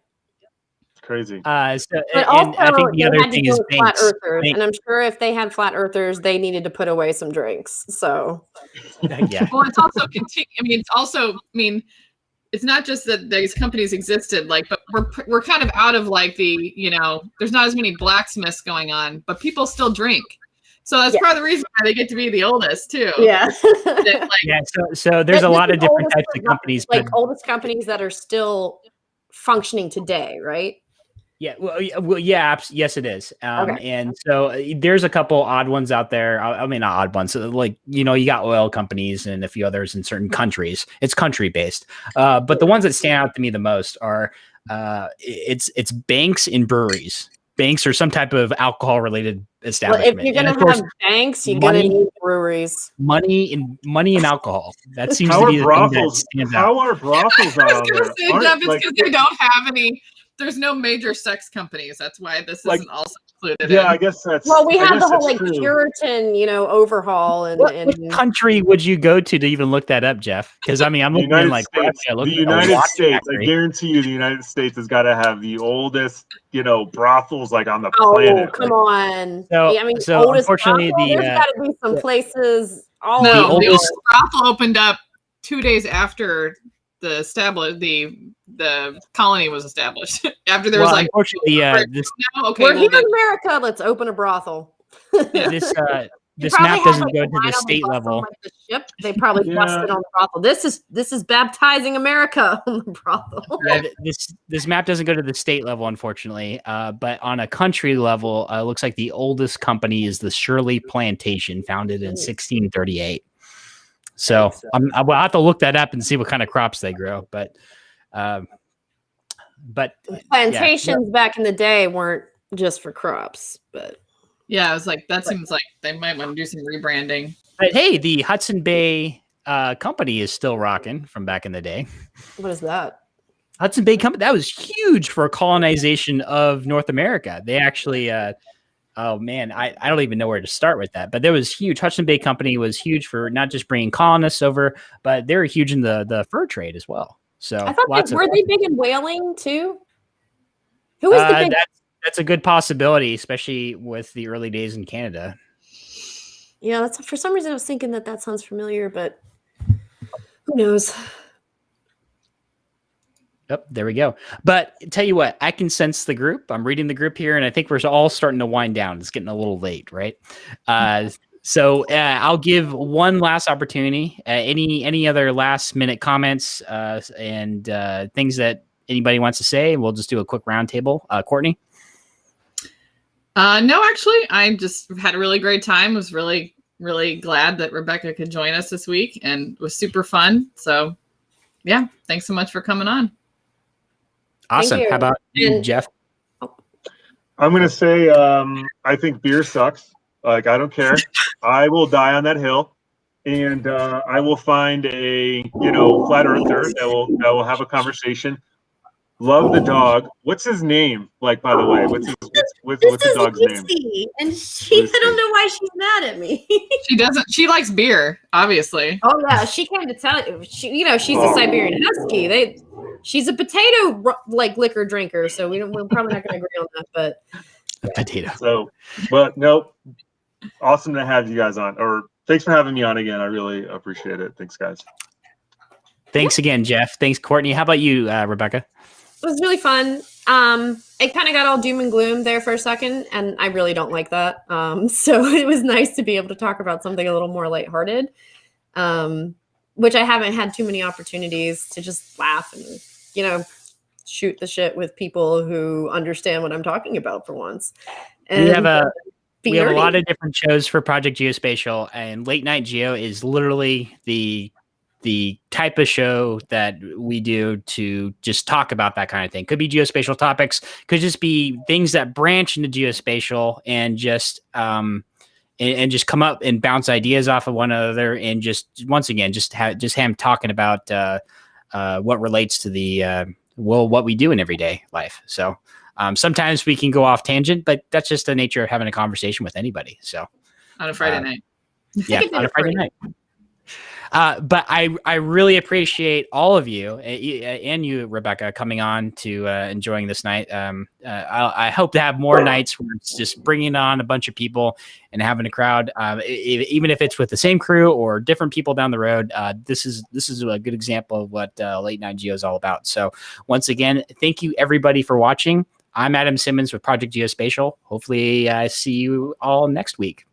It's crazy. But also, I think the other thing is flat earthers. And I'm sure if they had flat earthers, they needed to put away some drinks. So, yeah. Well, it's also it's not just that these companies existed, but we're kind of out of there's not as many blacksmiths going on, but people still drink. So that's part of the reason why they get to be the oldest too. Yeah. So there's a lot of different types of companies, oldest companies that are still functioning today, right? Yeah. Well, yeah. Yes, it is. And so there's a couple odd ones out there. I mean, not odd ones. So you got oil companies and a few others in certain countries. It's country based. But the ones that stand out to me the most are it's banks and breweries. Banks or some type of alcohol related establishment. Well, if you're going to have banks, you're going to need breweries. Money and alcohol. That seems how to be brothels, the thing that stands How out. are brothels I out was going to there? say, Jeff, it's because they don't have any. There's no major sex companies. That's why this isn't also included. Yeah, I guess that's. Well, we have the whole true. Puritan, overhaul and. What country would you go to even look that up, Jeff? Because I'm looking the United States. I guarantee you, the United States has got to have the oldest, brothels on the planet. Oh, come on! So oldest unfortunately, there's got to be some places. The oldest brothel opened up 2 days after the colony was established. After there was unfortunately, we're here in America. Let's open a brothel. This map doesn't go to the state level. The ship, they probably busted on the brothel. This is baptizing America on the brothel. This map doesn't go to the state level, unfortunately. But on a country level, it looks like the oldest company is the Shirley Plantation, founded in 1638. So I'll have to look that up and see what kind of crops they grow. But plantations back in the day weren't just for crops, but. Yeah, I was that seems like they might want to do some rebranding. But hey, the Hudson Bay Company is still rocking from back in the day. What is that? Hudson Bay Company, that was huge for colonization of North America. They actually, oh man, I don't even know where to start with that. But there was huge. Hudson Bay Company was huge for not just bringing colonists over, but they were huge in the fur trade as well. So I thought were they big in whaling too? Who was the big? That's a good possibility, especially with the early days in Canada. Yeah, that's for some reason I was thinking that sounds familiar, but who knows? Yep, there we go. But tell you what, I can sense the group. I'm reading the group here, and I think we're all starting to wind down. It's getting a little late, right? So I'll give one last opportunity. Any other last minute comments and things that anybody wants to say? We'll just do a quick roundtable. Courtney. No, actually, I just had a really great time. Was really, really glad that Rebekah could join us this week, and it was super fun. So, yeah, thanks so much for coming on. Awesome. How about you, Jeff? I'm going to say I think beer sucks. I don't care. I will die on that hill, and I will find a flat earther that will have a conversation. Love the dog. What's his name? By the way, what's the dog's name? And I don't know why she's mad at me. She doesn't. She likes beer, obviously. Oh yeah, she came to tell you. She's a Siberian Husky. She's a potato liquor drinker. So we're probably not going to agree on that. But a potato. So, but nope. Awesome to have you guys on. Or thanks for having me on again. I really appreciate it. Thanks, guys. Thanks again, Jeff. Thanks, Courtney. How about you, Rebekah? It was really fun. It kind of got all doom and gloom there for a second, and I really don't like that. So it was nice to be able to talk about something a little more lighthearted, which I haven't had too many opportunities to just laugh and, shoot the shit with people who understand what I'm talking about for once. And we have a lot of different shows for Project Geospatial, and Late Night Geo is literally the the type of show that we do to just talk about that kind of thing. Could be geospatial topics, could just be things that branch into geospatial and just and just come up and bounce ideas off of one another, and just once again just him talking about what relates to the what we do in everyday life. So sometimes we can go off tangent, but that's just the nature of having a conversation with anybody. So on a Friday night. Yeah, on a Friday night. But I really appreciate all of you and you, Rebekah, coming on to enjoying this night. I hope to have more nights where it's just bringing on a bunch of people and having a crowd, even if it's with the same crew or different people down the road. This is a good example of what Late Night Geo is all about. So once again, thank you everybody for watching. I'm Adam Simmons with Project Geospatial. Hopefully I see you all next week.